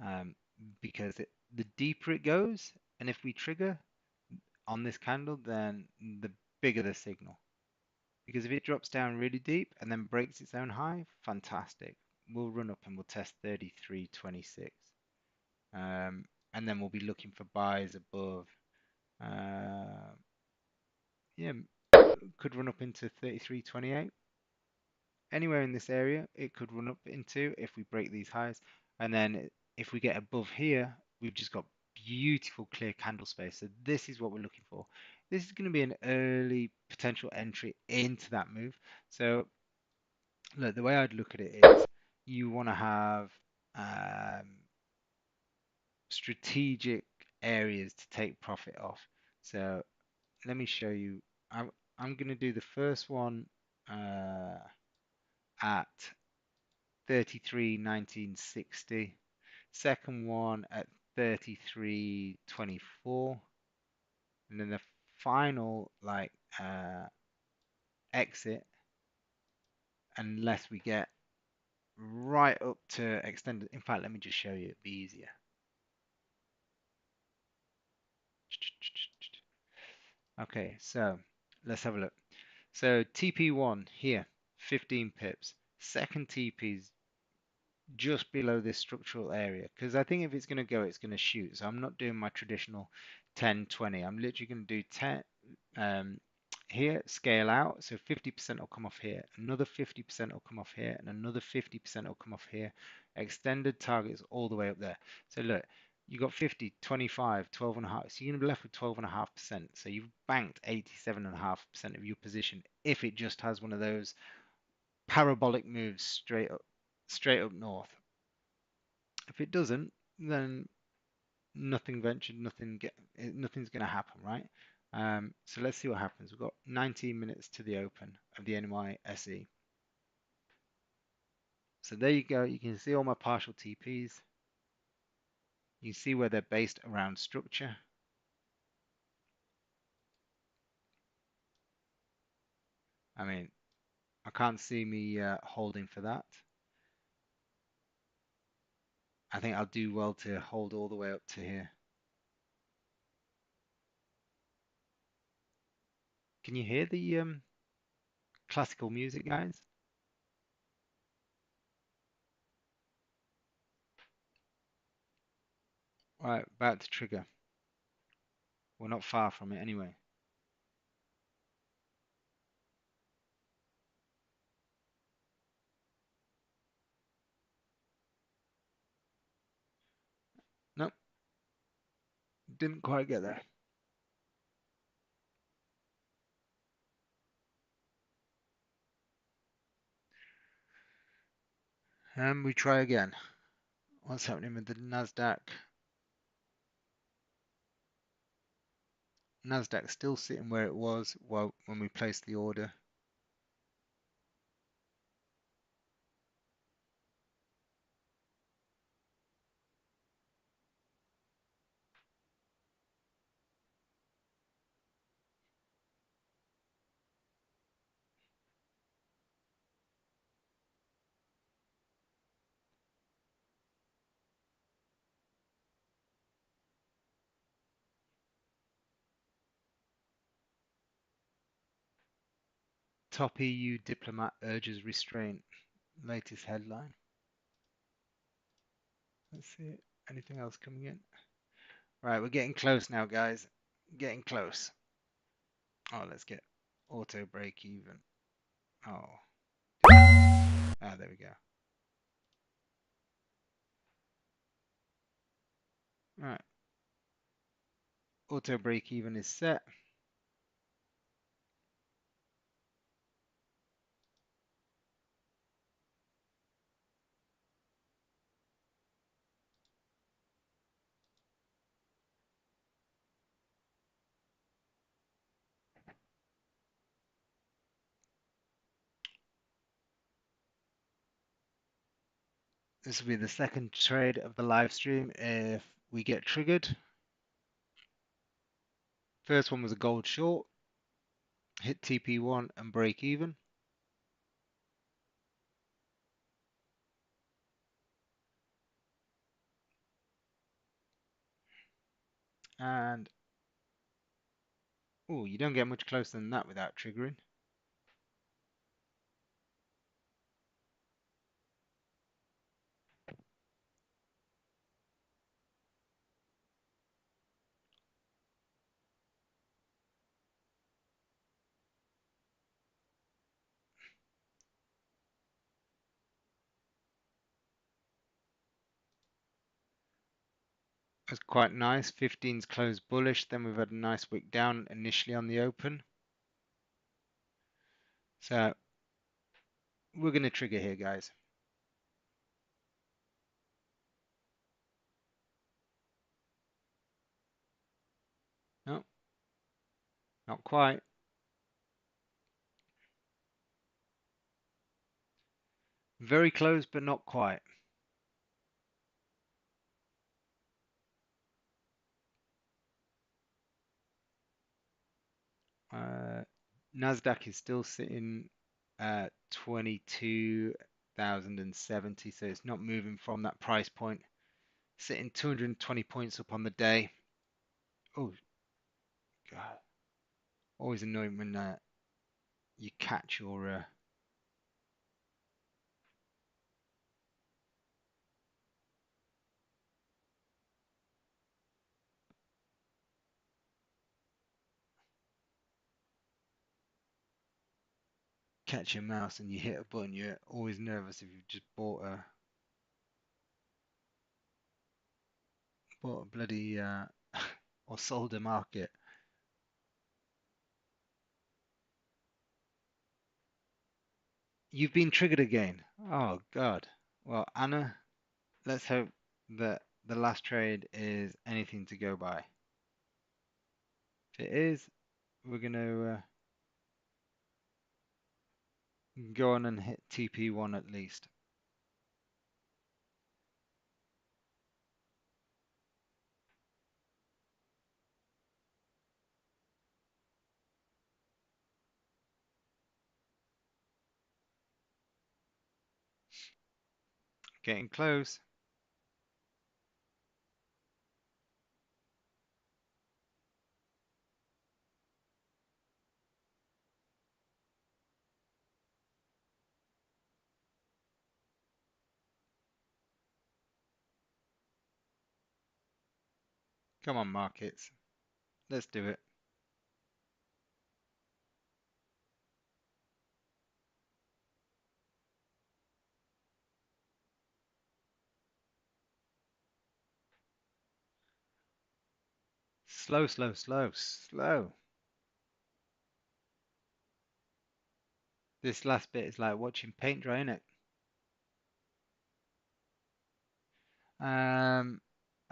[SPEAKER 1] Um, because the deeper it goes, and if we trigger on this candle, then the bigger the signal. Because if it drops down really deep and then breaks its own high, fantastic. We'll run up and we'll test 33.26. And then we'll be looking for buys above. Uh, yeah, could run up into 33.28. Anywhere in this area, it could run up into if we break these highs. And then if we get above here, we've just got beautiful clear candle space. So this is what we're looking for. This is going to be an early potential entry into that move. So look, the way I'd look at it is you want to have um, strategic areas to take profit off. So let me show you. I'm going to do the first one at 33.1960. Second one at 33.24. And then the final exit, unless we get right up to extended. In fact, let me just show you, it'd be easier. Okay, so let's have a look. So TP1 here, 15 pips. Second TP's just below this structural area because I think if it's going to go, it's going to shoot. So I'm not doing my traditional 10, 20. I'm literally going to do 10 here, scale out. So 50% will come off here, another 50% will come off here, and another 50% will come off here. Extended targets all the way up there. So look, you got 50, 25, 12 and a half. So you're going to be left with 12.5%. So you've banked 87.5% of your position if it just has one of those parabolic moves straight up north. If it doesn't, then nothing ventured, nothing's going to happen, right? So let's see what happens. We've got 19 minutes to the open of the NYSE. So there you go. You can see all my partial TPs. You can see where they're based around structure. I mean, I can't see me holding for that. I think I'll do well to hold all the way up to here. Can you hear the classical music, guys? Right, about to trigger. We're not far from it anyway. Didn't quite get there. And we try again. What's happening with the NASDAQ? NASDAQ still sitting where it was when we placed the order. Top EU diplomat urges restraint. Latest headline. Let's see. Anything else coming in? Right, we're getting close now, guys. Getting close. Oh, let's get auto break even. Oh. Ah, there we go. Right. Auto break even is set. This will be the second trade of the live stream if we get triggered. First one was a gold short, hit TP1 and break even. And oh, you don't get much closer than that without triggering. That's quite nice. 15's closed bullish. Then we've had a nice wick down initially on the open. So we're going to trigger here, guys. No, not quite. Very close, but not quite. NASDAQ is still sitting at 22,070, so it's not moving from that price point. Sitting 220 points up on the day. Oh, God. Always annoying when you catch your catch your mouse and you hit a button. You're always nervous if you've just bought a bloody or sold a market. You've been triggered again. Oh God. Well, Anna, let's hope that the last trade is anything to go by. If it is, we're gonna go on and hit TP1 at least. Getting close. Come on, markets. Let's do it. Slow, slow, slow, slow. This last bit is like watching paint dry, innit? Um,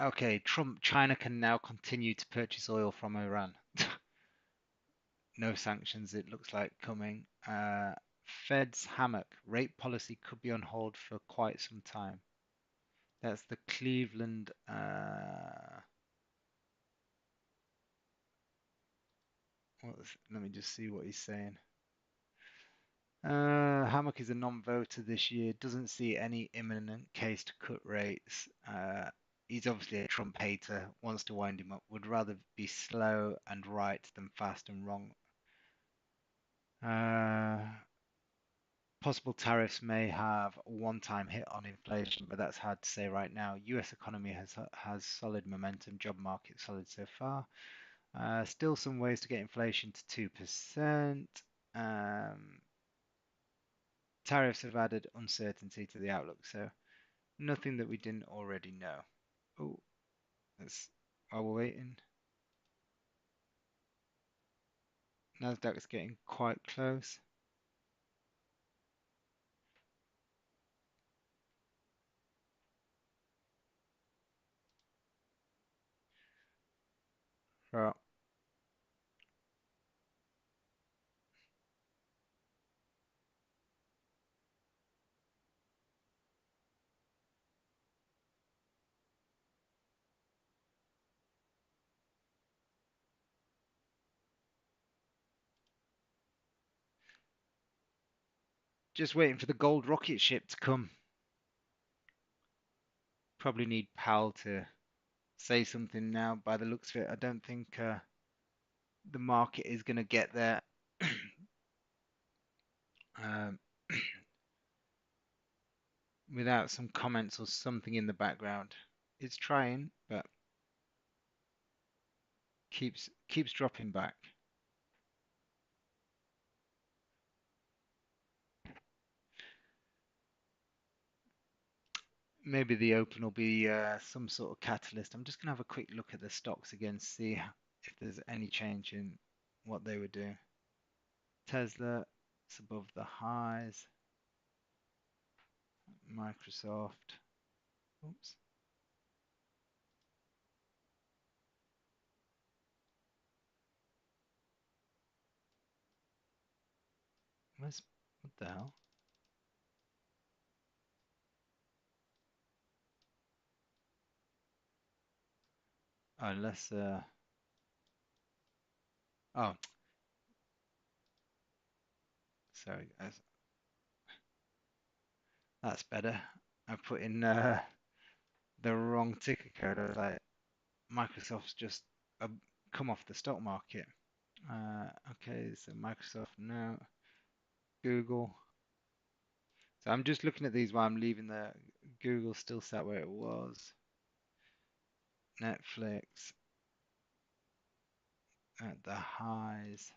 [SPEAKER 1] okay, China can now continue to purchase oil from Iran. No sanctions, it looks like coming. Fed's hammock. Rate policy could be on hold for quite some time. That's the Cleveland. Let me just see what he's saying. Hammock is a non-voter this year. Doesn't see any imminent case to cut rates. He's obviously a Trump hater. Wants to wind him up. Would rather be slow and right than fast and wrong. Uh, Possible tariffs may have a one-time hit on inflation, but that's hard to say right now. U.S. economy has solid momentum. Job market solid so far. Still some ways to get inflation to 2%. Um, Tariffs have added uncertainty to the outlook, so nothing that we didn't already know. Oh, that's while we're waiting. NASDAQ's getting quite close. Right. Just waiting for the gold rocket ship to come. Probably need Pal to say something now by the looks of it. I don't think the market is going to get there um, without some comments or something in the background. It's trying, but keeps dropping back. Maybe the open will be some sort of catalyst. I'm just going to have a quick look at the stocks again, see if there's any change in what they were doing. Tesla, it's above the highs. Microsoft, oops, what the hell? Oh, unless, oh, sorry guys, that's better. I put in the wrong ticker code. I was like, Microsoft's just uh, come off the stock market. Okay, so Microsoft now, Google. So I'm just looking at these while I'm leaving the Google still sat where it was. Netflix at the highs.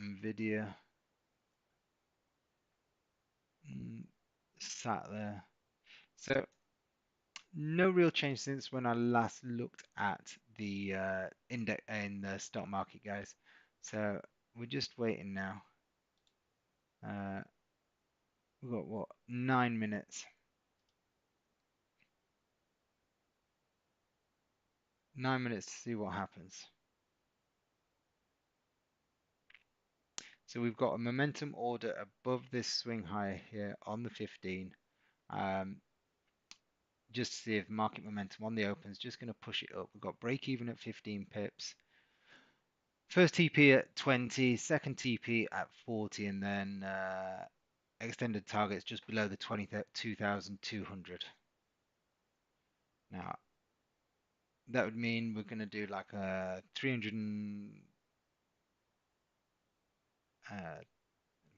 [SPEAKER 1] Nvidia mm, sat there. So no real change since when I last looked at the index in the stock market, guys. So we're just waiting now. Uh, we've got what, 9 minutes? 9 minutes to see what happens. So we've got a momentum order above this swing high here on the 15. Um, just to see if market momentum on the open is just going to push it up. We've got break even at 15 pips. First TP at 20, second TP at 40, and then extended targets just below the 22,200. Now, that would mean we're going to do like a 300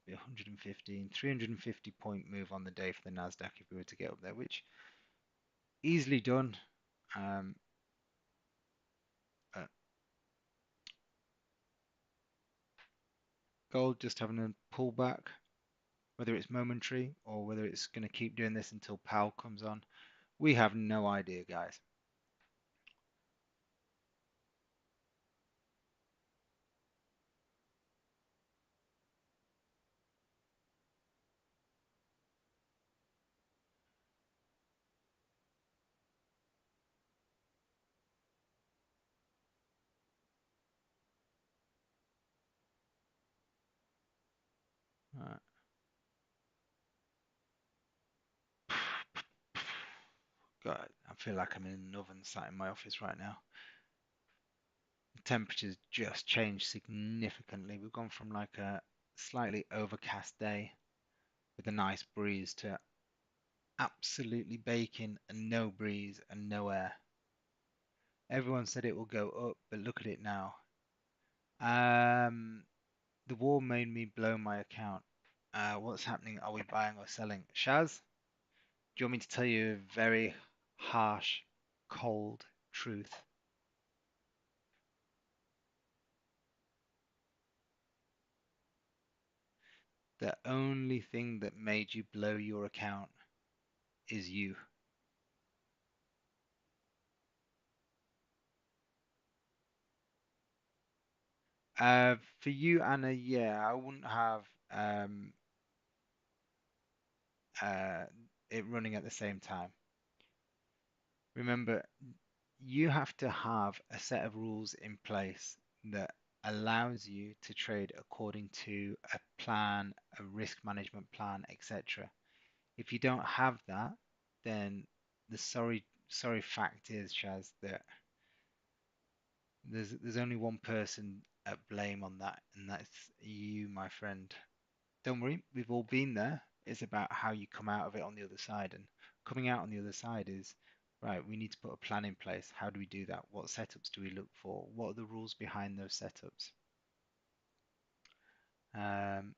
[SPEAKER 1] 115, 350 point move on the day for the NASDAQ if we were to get up there, which easily done. Um, uh, Gold just having a pullback, whether it's momentary or whether it's going to keep doing this until Powell comes on. We have no idea, guys. God, I feel like I'm in an oven sat in my office right now. The temperature's just changed significantly. We've gone from like a slightly overcast day with a nice breeze to absolutely baking and no breeze and no air. Everyone said it will go up, but look at it now. Um, the war made me blow my account. What's happening? Are we buying or selling? Shaz, do you want me to tell you a very harsh, cold truth? The only thing that made you blow your account is you. For you, Anna, yeah, I wouldn't have um, uh, it running at the same time. Remember, you have to have a set of rules in place that allows you to trade according to a plan, a risk management plan, etc. If you don't have that, then the sorry fact is, Shaz, that there's only one person at blame on that, and that's you, my friend. Don't worry, we've all been there. It's about how you come out of it on the other side. And coming out on the other side is, right, we need to put a plan in place. How do we do that? What setups do we look for? What are the rules behind those setups? Um,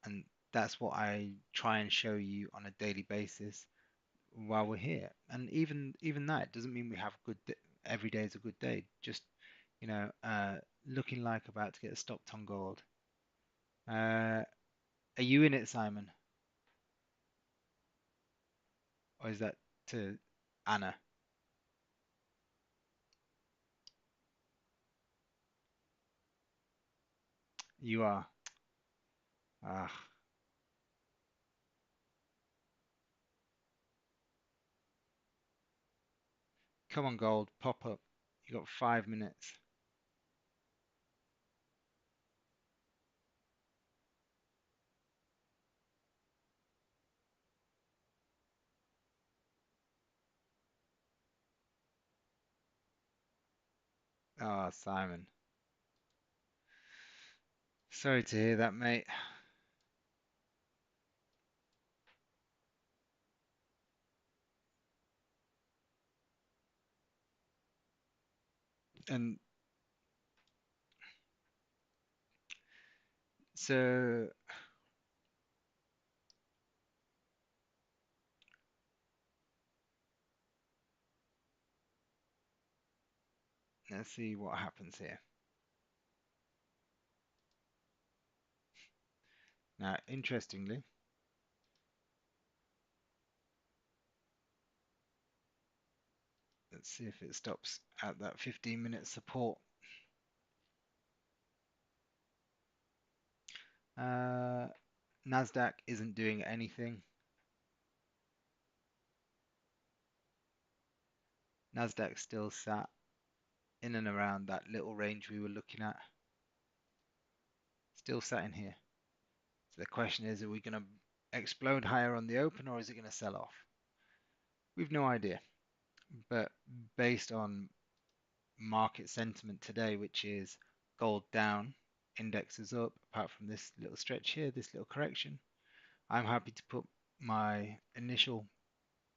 [SPEAKER 1] and that's what I try and show you on a daily basis while we're here. And even that doesn't mean we have every day is a good day. Just, looking like about to get stopped on gold. Are you in it, Simon? Or is that to Anna? You are. Ah, come on, Gold, pop up. You got 5 minutes. Ah, Simon. Sorry to hear that, mate. And so let's see what happens here. Now, interestingly, let's see if it stops at that 15-minute support. Uh, NASDAQ isn't doing anything. NASDAQ still sat in and around that little range we were looking at. Still sat in here. So the question is, are we going to explode higher on the open or is it going to sell off? We've no idea. But based on market sentiment today, which is gold down, indexes up, apart from this little stretch here, this little correction, I'm happy to put my initial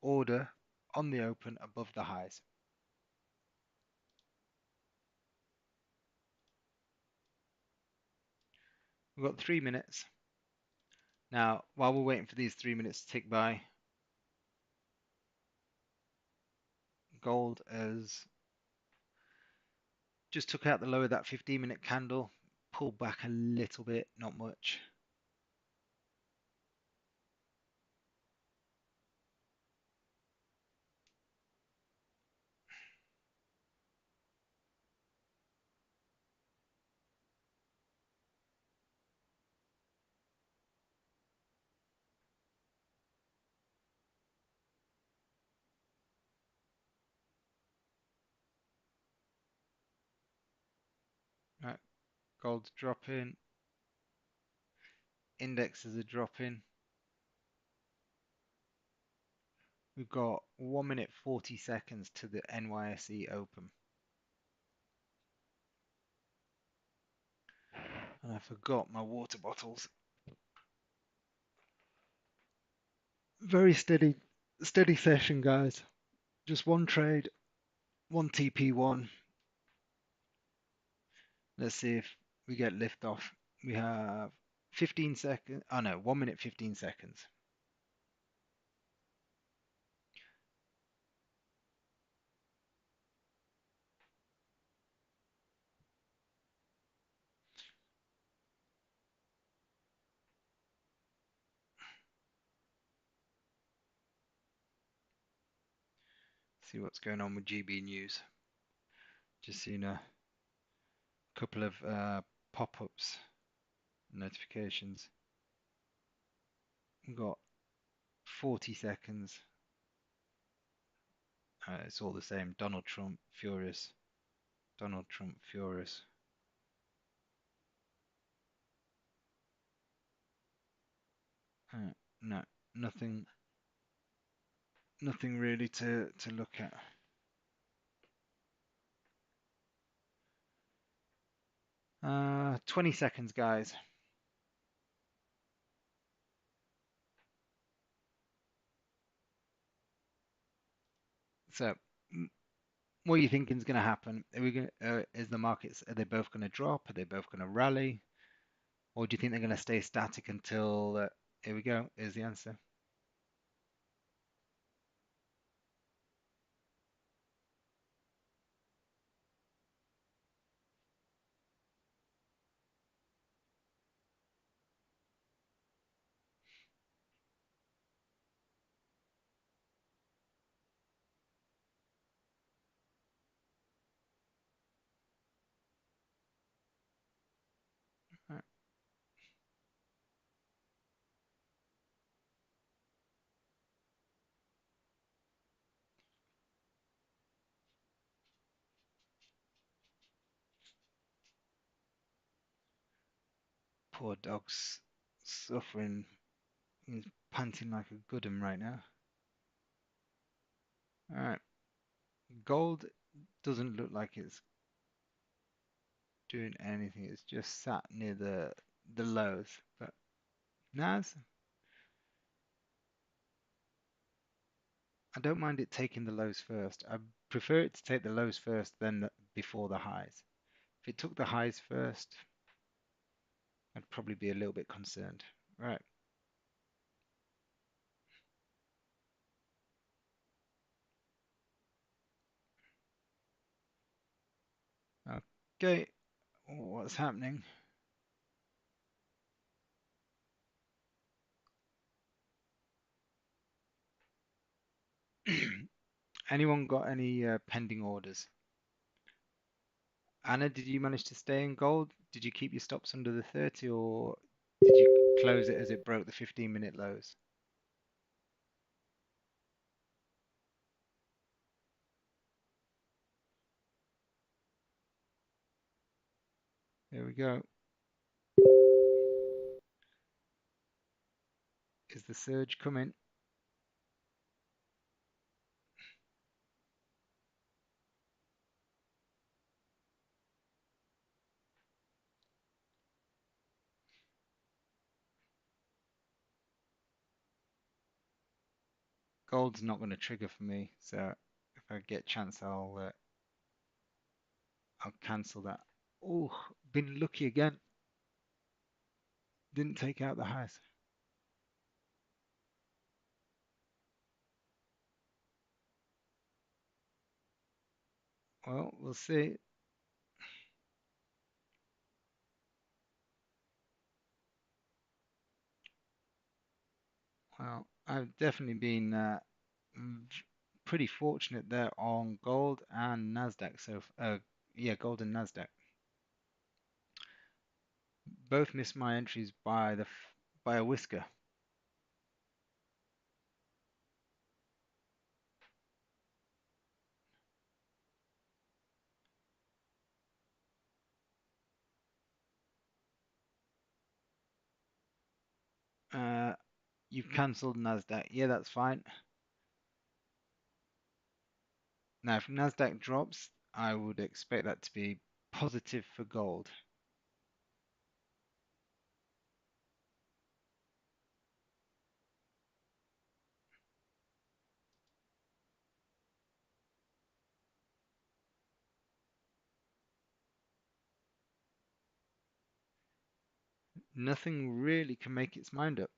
[SPEAKER 1] order on the open above the highs. We've got 3 minutes. Now, while we're waiting for these 3 minutes to tick by, gold has just took out the low of that 15-minute candle, pulled back a little bit, not much. Right, gold's dropping, indexes are dropping. We've got 1 minute 40 seconds to the NYSE Open. And I forgot my water bottles. Very steady session, guys. Just one trade, one TP1. Let's see if we get lift off. We have 15 seconds. Oh no, 1 minute 15 seconds. See what's going on with GB News. Just seen a couple of pop-ups, notifications. We've got 40 seconds. It's all the same. Donald Trump furious. Donald Trump furious. No, nothing really to look at. 20 seconds, guys. So, what are you thinking is going to happen? Are we going? Is the markets? Are they both going to drop? Are they both going to rally? Or do you think they're going to stay static until? Here we go. Here's the answer. Right. Poor dog's suffering. He's panting like a good one right now. All right. Gold doesn't look like it's doing anything. It's just sat near the lows. But Nas, I don't mind it taking the lows first. I prefer it to take the lows first than before the highs. If it took the highs first, I'd probably be a little bit concerned. Right. Okay. What's happening? Anyone got any pending orders? Anna, did you manage to stay in gold? Did you keep your stops under the 30 or did you close it as it broke the 15-minute lows? There we go. Is the surge coming? Gold's not going to trigger for me, so if I get a chance, I'll cancel that. Oh, been lucky again. Didn't take out the highs. Well, we'll see. Well, I've definitely been pretty fortunate there on gold and Nasdaq. So, yeah, gold and Nasdaq both missed my entries by by a whisker. Uh, you've cancelled Nasdaq. Yeah, that's fine. Now, if NASDAQ drops, I would expect that to be positive for gold. Nothing really can make its mind up.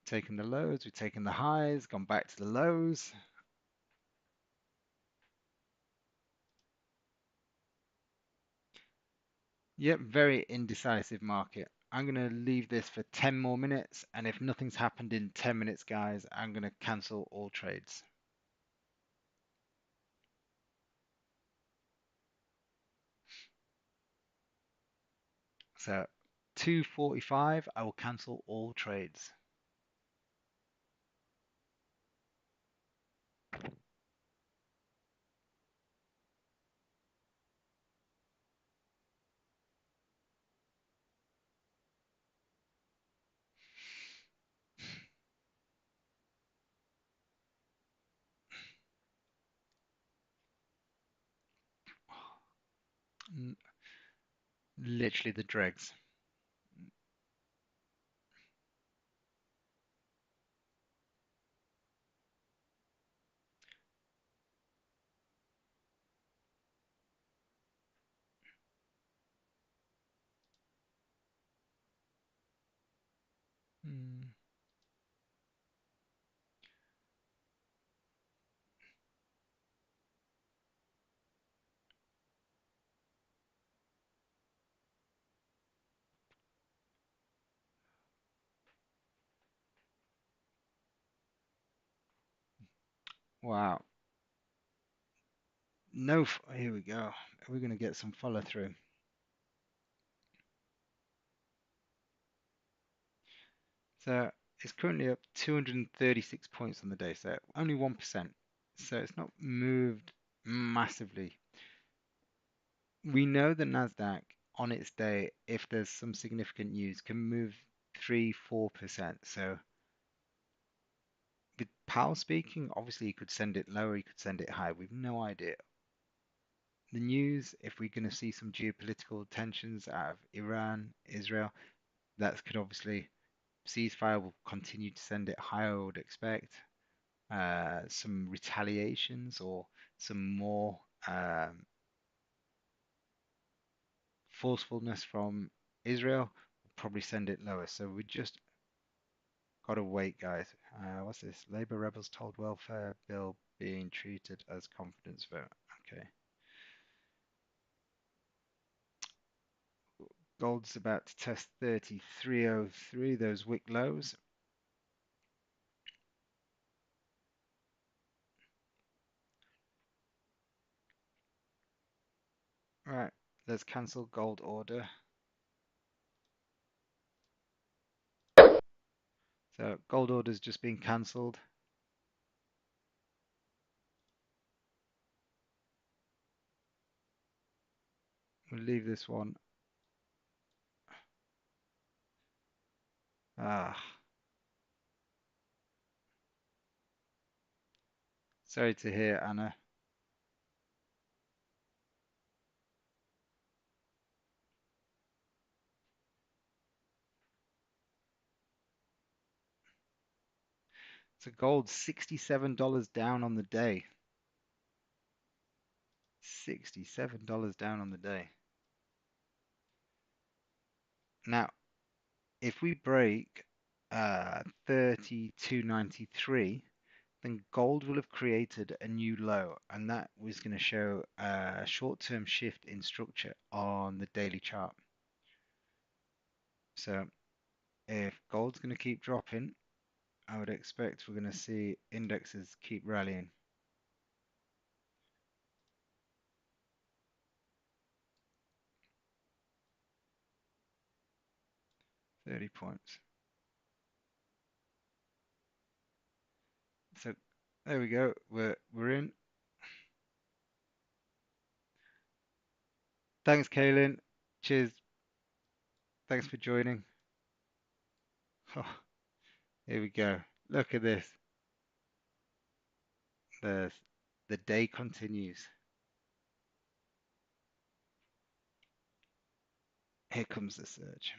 [SPEAKER 1] Taken the lows, we've taken the highs, gone back to the lows. Yep, very indecisive market. I'm going to leave this for 10 more minutes, and if nothing's happened in 10 minutes, guys, I'm going to cancel all trades. So 2:45, I will cancel all trades. Literally the dregs. Mm, wow. No, here we go. We're going to get some follow through. So it's currently up 236 points on the day, so only 1%. So it's not moved massively. We know the Nasdaq on its day, if there's some significant news, can move 3-4%. So with Powell speaking, obviously he could send it lower, he could send it higher. We've no idea. The news, if we're going to see some geopolitical tensions out of Iran, Israel, that could obviously ceasefire will continue to send it higher, I would expect. Some retaliations or some more forcefulness from Israel will probably send it lower. So we just got to wait, guys. What's this? Labour rebels told welfare bill being treated as confidence vote. Okay. Gold's about to test 33.03, those wick lows. Right, let's cancel gold order. So gold order's just been cancelled. We'll leave this one. Ah, sorry to hear, Anna. So gold $67 down on the day. $67 down on the day. Now, if we break 32.93, then gold will have created a new low, and that was going to show a short-term shift in structure on the daily chart. So if gold's going to keep dropping, I would expect we're going to see indexes keep rallying. 30 points. So there we go. We're in. Thanks, Kaylin. Cheers. Thanks for joining. Here we go. Look at this. The the day continues. Here comes the surge.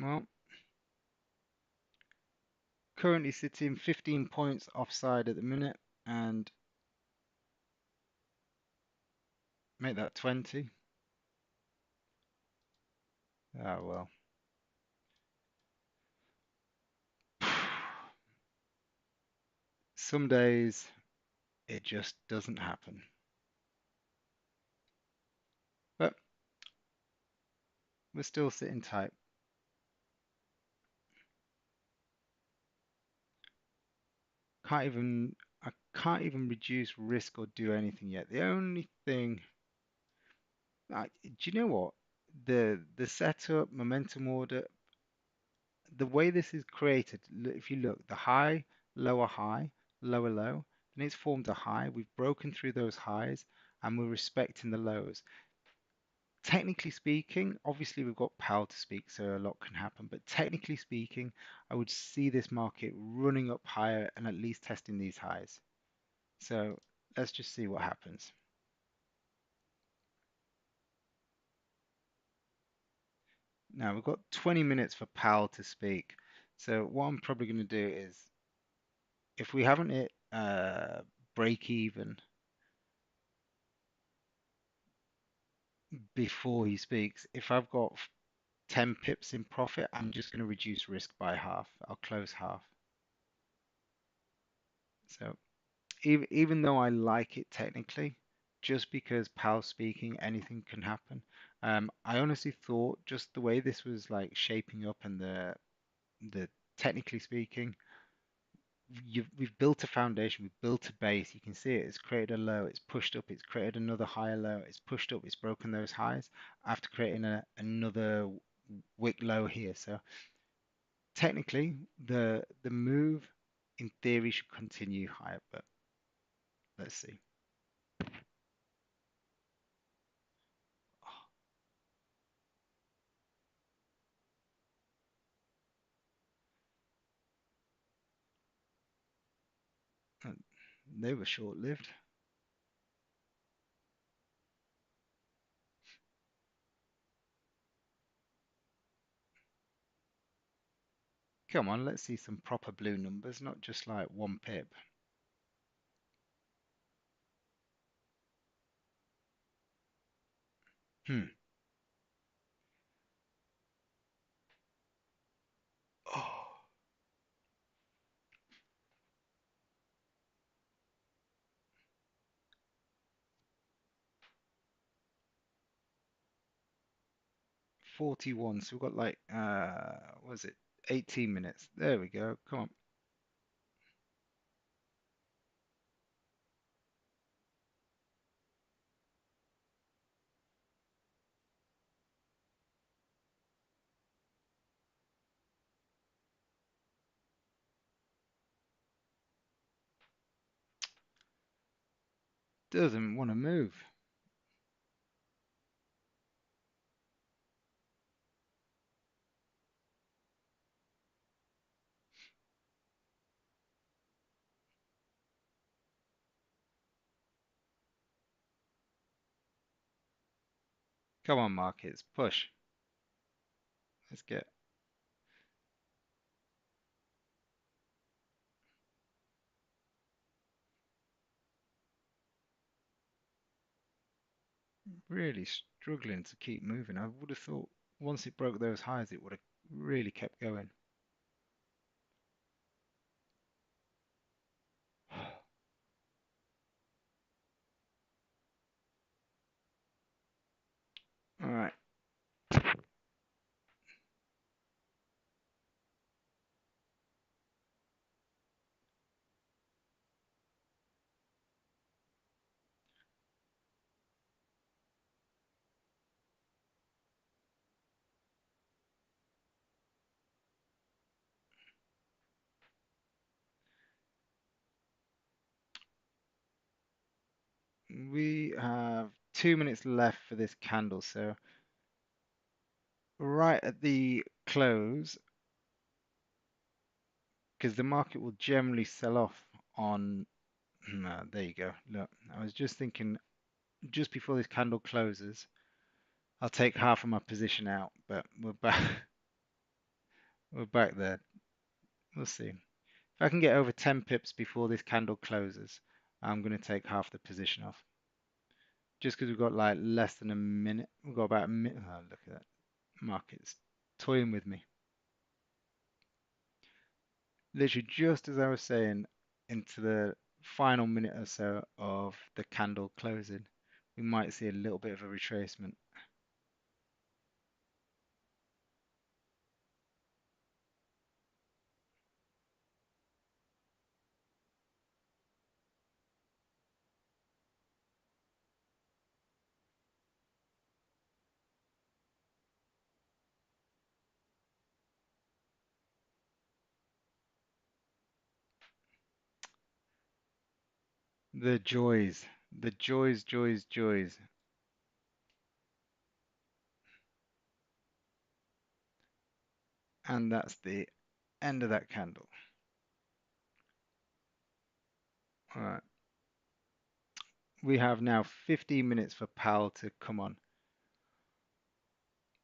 [SPEAKER 1] Well, currently sitting 15 points offside at the minute, and make that 20. Oh well. Some days it just doesn't happen. But we're still sitting tight. Can't even I can't even reduce risk or do anything yet. The only thing, do you know what? The setup, momentum order, the way this is created, if you look, the high, lower low, and it's formed a high. We've broken through those highs and we're respecting the lows. Technically speaking, obviously we've got power to speak, so a lot can happen. But technically speaking, I would see this market running up higher and at least testing these highs. So let's just see what happens. Now we've got 20 minutes for Pal to speak. So what I'm probably going to do is, if we haven't hit break even before he speaks, if I've got 10 pips in profit, I'm just going to reduce risk by half. I'll close half. So even though I like it technically, just because Pal's speaking, anything can happen. I honestly thought just the way this was like shaping up and the technically speaking, we've built a foundation, we've built a base. You can see it. It's created a low, it's pushed up, it's created another higher low, it's pushed up, it's broken those highs after creating another wick low here. So technically, the move in theory should continue higher, but let's see. Oh, they were short-lived. Come on, let's see some proper blue numbers, not just like one pip. Hmm. Oh, 41. So we've got like what was it? 18 minutes. There we go. Come on. Doesn't want to move. Come on, markets, push. Let's get really struggling to keep moving. I would have thought once it broke those highs, it would have really kept going. All right. We have 2 minutes left for this candle. So right at the close, because the market will generally sell off on. No, there you go. Look, I was just thinking just before this candle closes, I'll take half of my position out, but we're back. We're back there. We'll see. If I can get over 10 pips before this candle closes, I'm going to take half the position off. Just because we've got like less than a minute. We've got about a minute. Oh, look at that. Market's toying with me. Literally, just as I was saying, into the final minute or so of the candle closing, we might see a little bit of a retracement. The joys, the joys, joys, joys. And that's the end of that candle. All right. We have now 15 minutes for Powell to come on.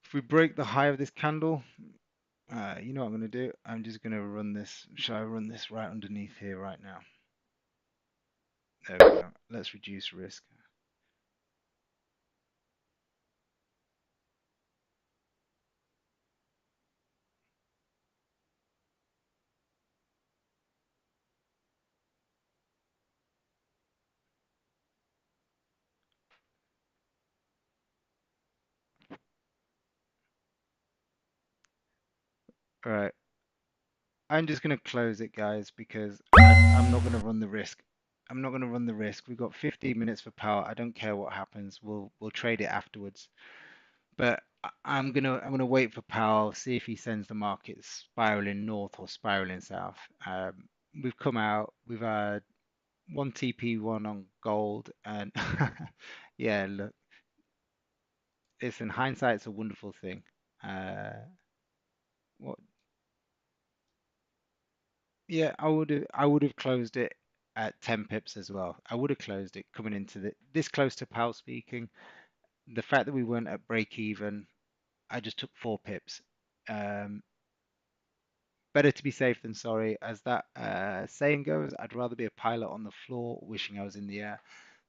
[SPEAKER 1] If we break the high of this candle, you know what I'm going to do? I'm just going to run this. Shall I run this right underneath here right now? There we go. Let's reduce risk. All right. I'm just going to close it, guys, because I'm not going to run the risk. I'm not going to run the risk. We've got 15 minutes for power. I don't care what happens. We'll trade it afterwards. But I'm gonna wait for Powell, see if he sends the market spiraling north or spiraling south. We've come out. We've had one TP1 on gold, and yeah, look, listen, hindsight's a wonderful thing. Uh, what? Yeah, I would have closed it at 10 pips as well. I would have closed it coming into this close to Powell speaking. The fact that we weren't at break even, I just took 4 pips. Um, Better to be safe than sorry, as that saying goes. I'd rather be a pilot on the floor wishing I was in the air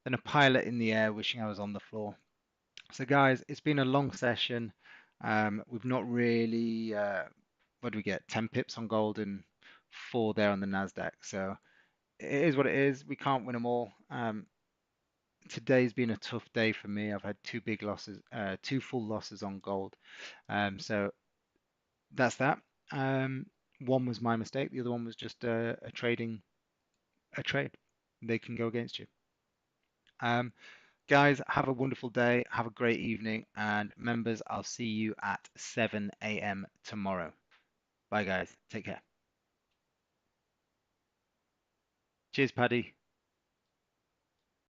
[SPEAKER 1] than a pilot in the air wishing I was on the floor. So, guys, it's been a long session. We've not really, what do we get? 10 pips on gold and 4 there on the NASDAQ. So, it is what it is. We can't win them all. Today's been a tough day for me. I've had 2 big losses, 2 full losses on gold. So, that's that. One was my mistake. The other one was just a trade. They can go against you. Um, Guys, have a wonderful day. Have a great evening. And members, I'll see you at 7 a.m. tomorrow. Bye, guys. Take care. Cheers, Paddy.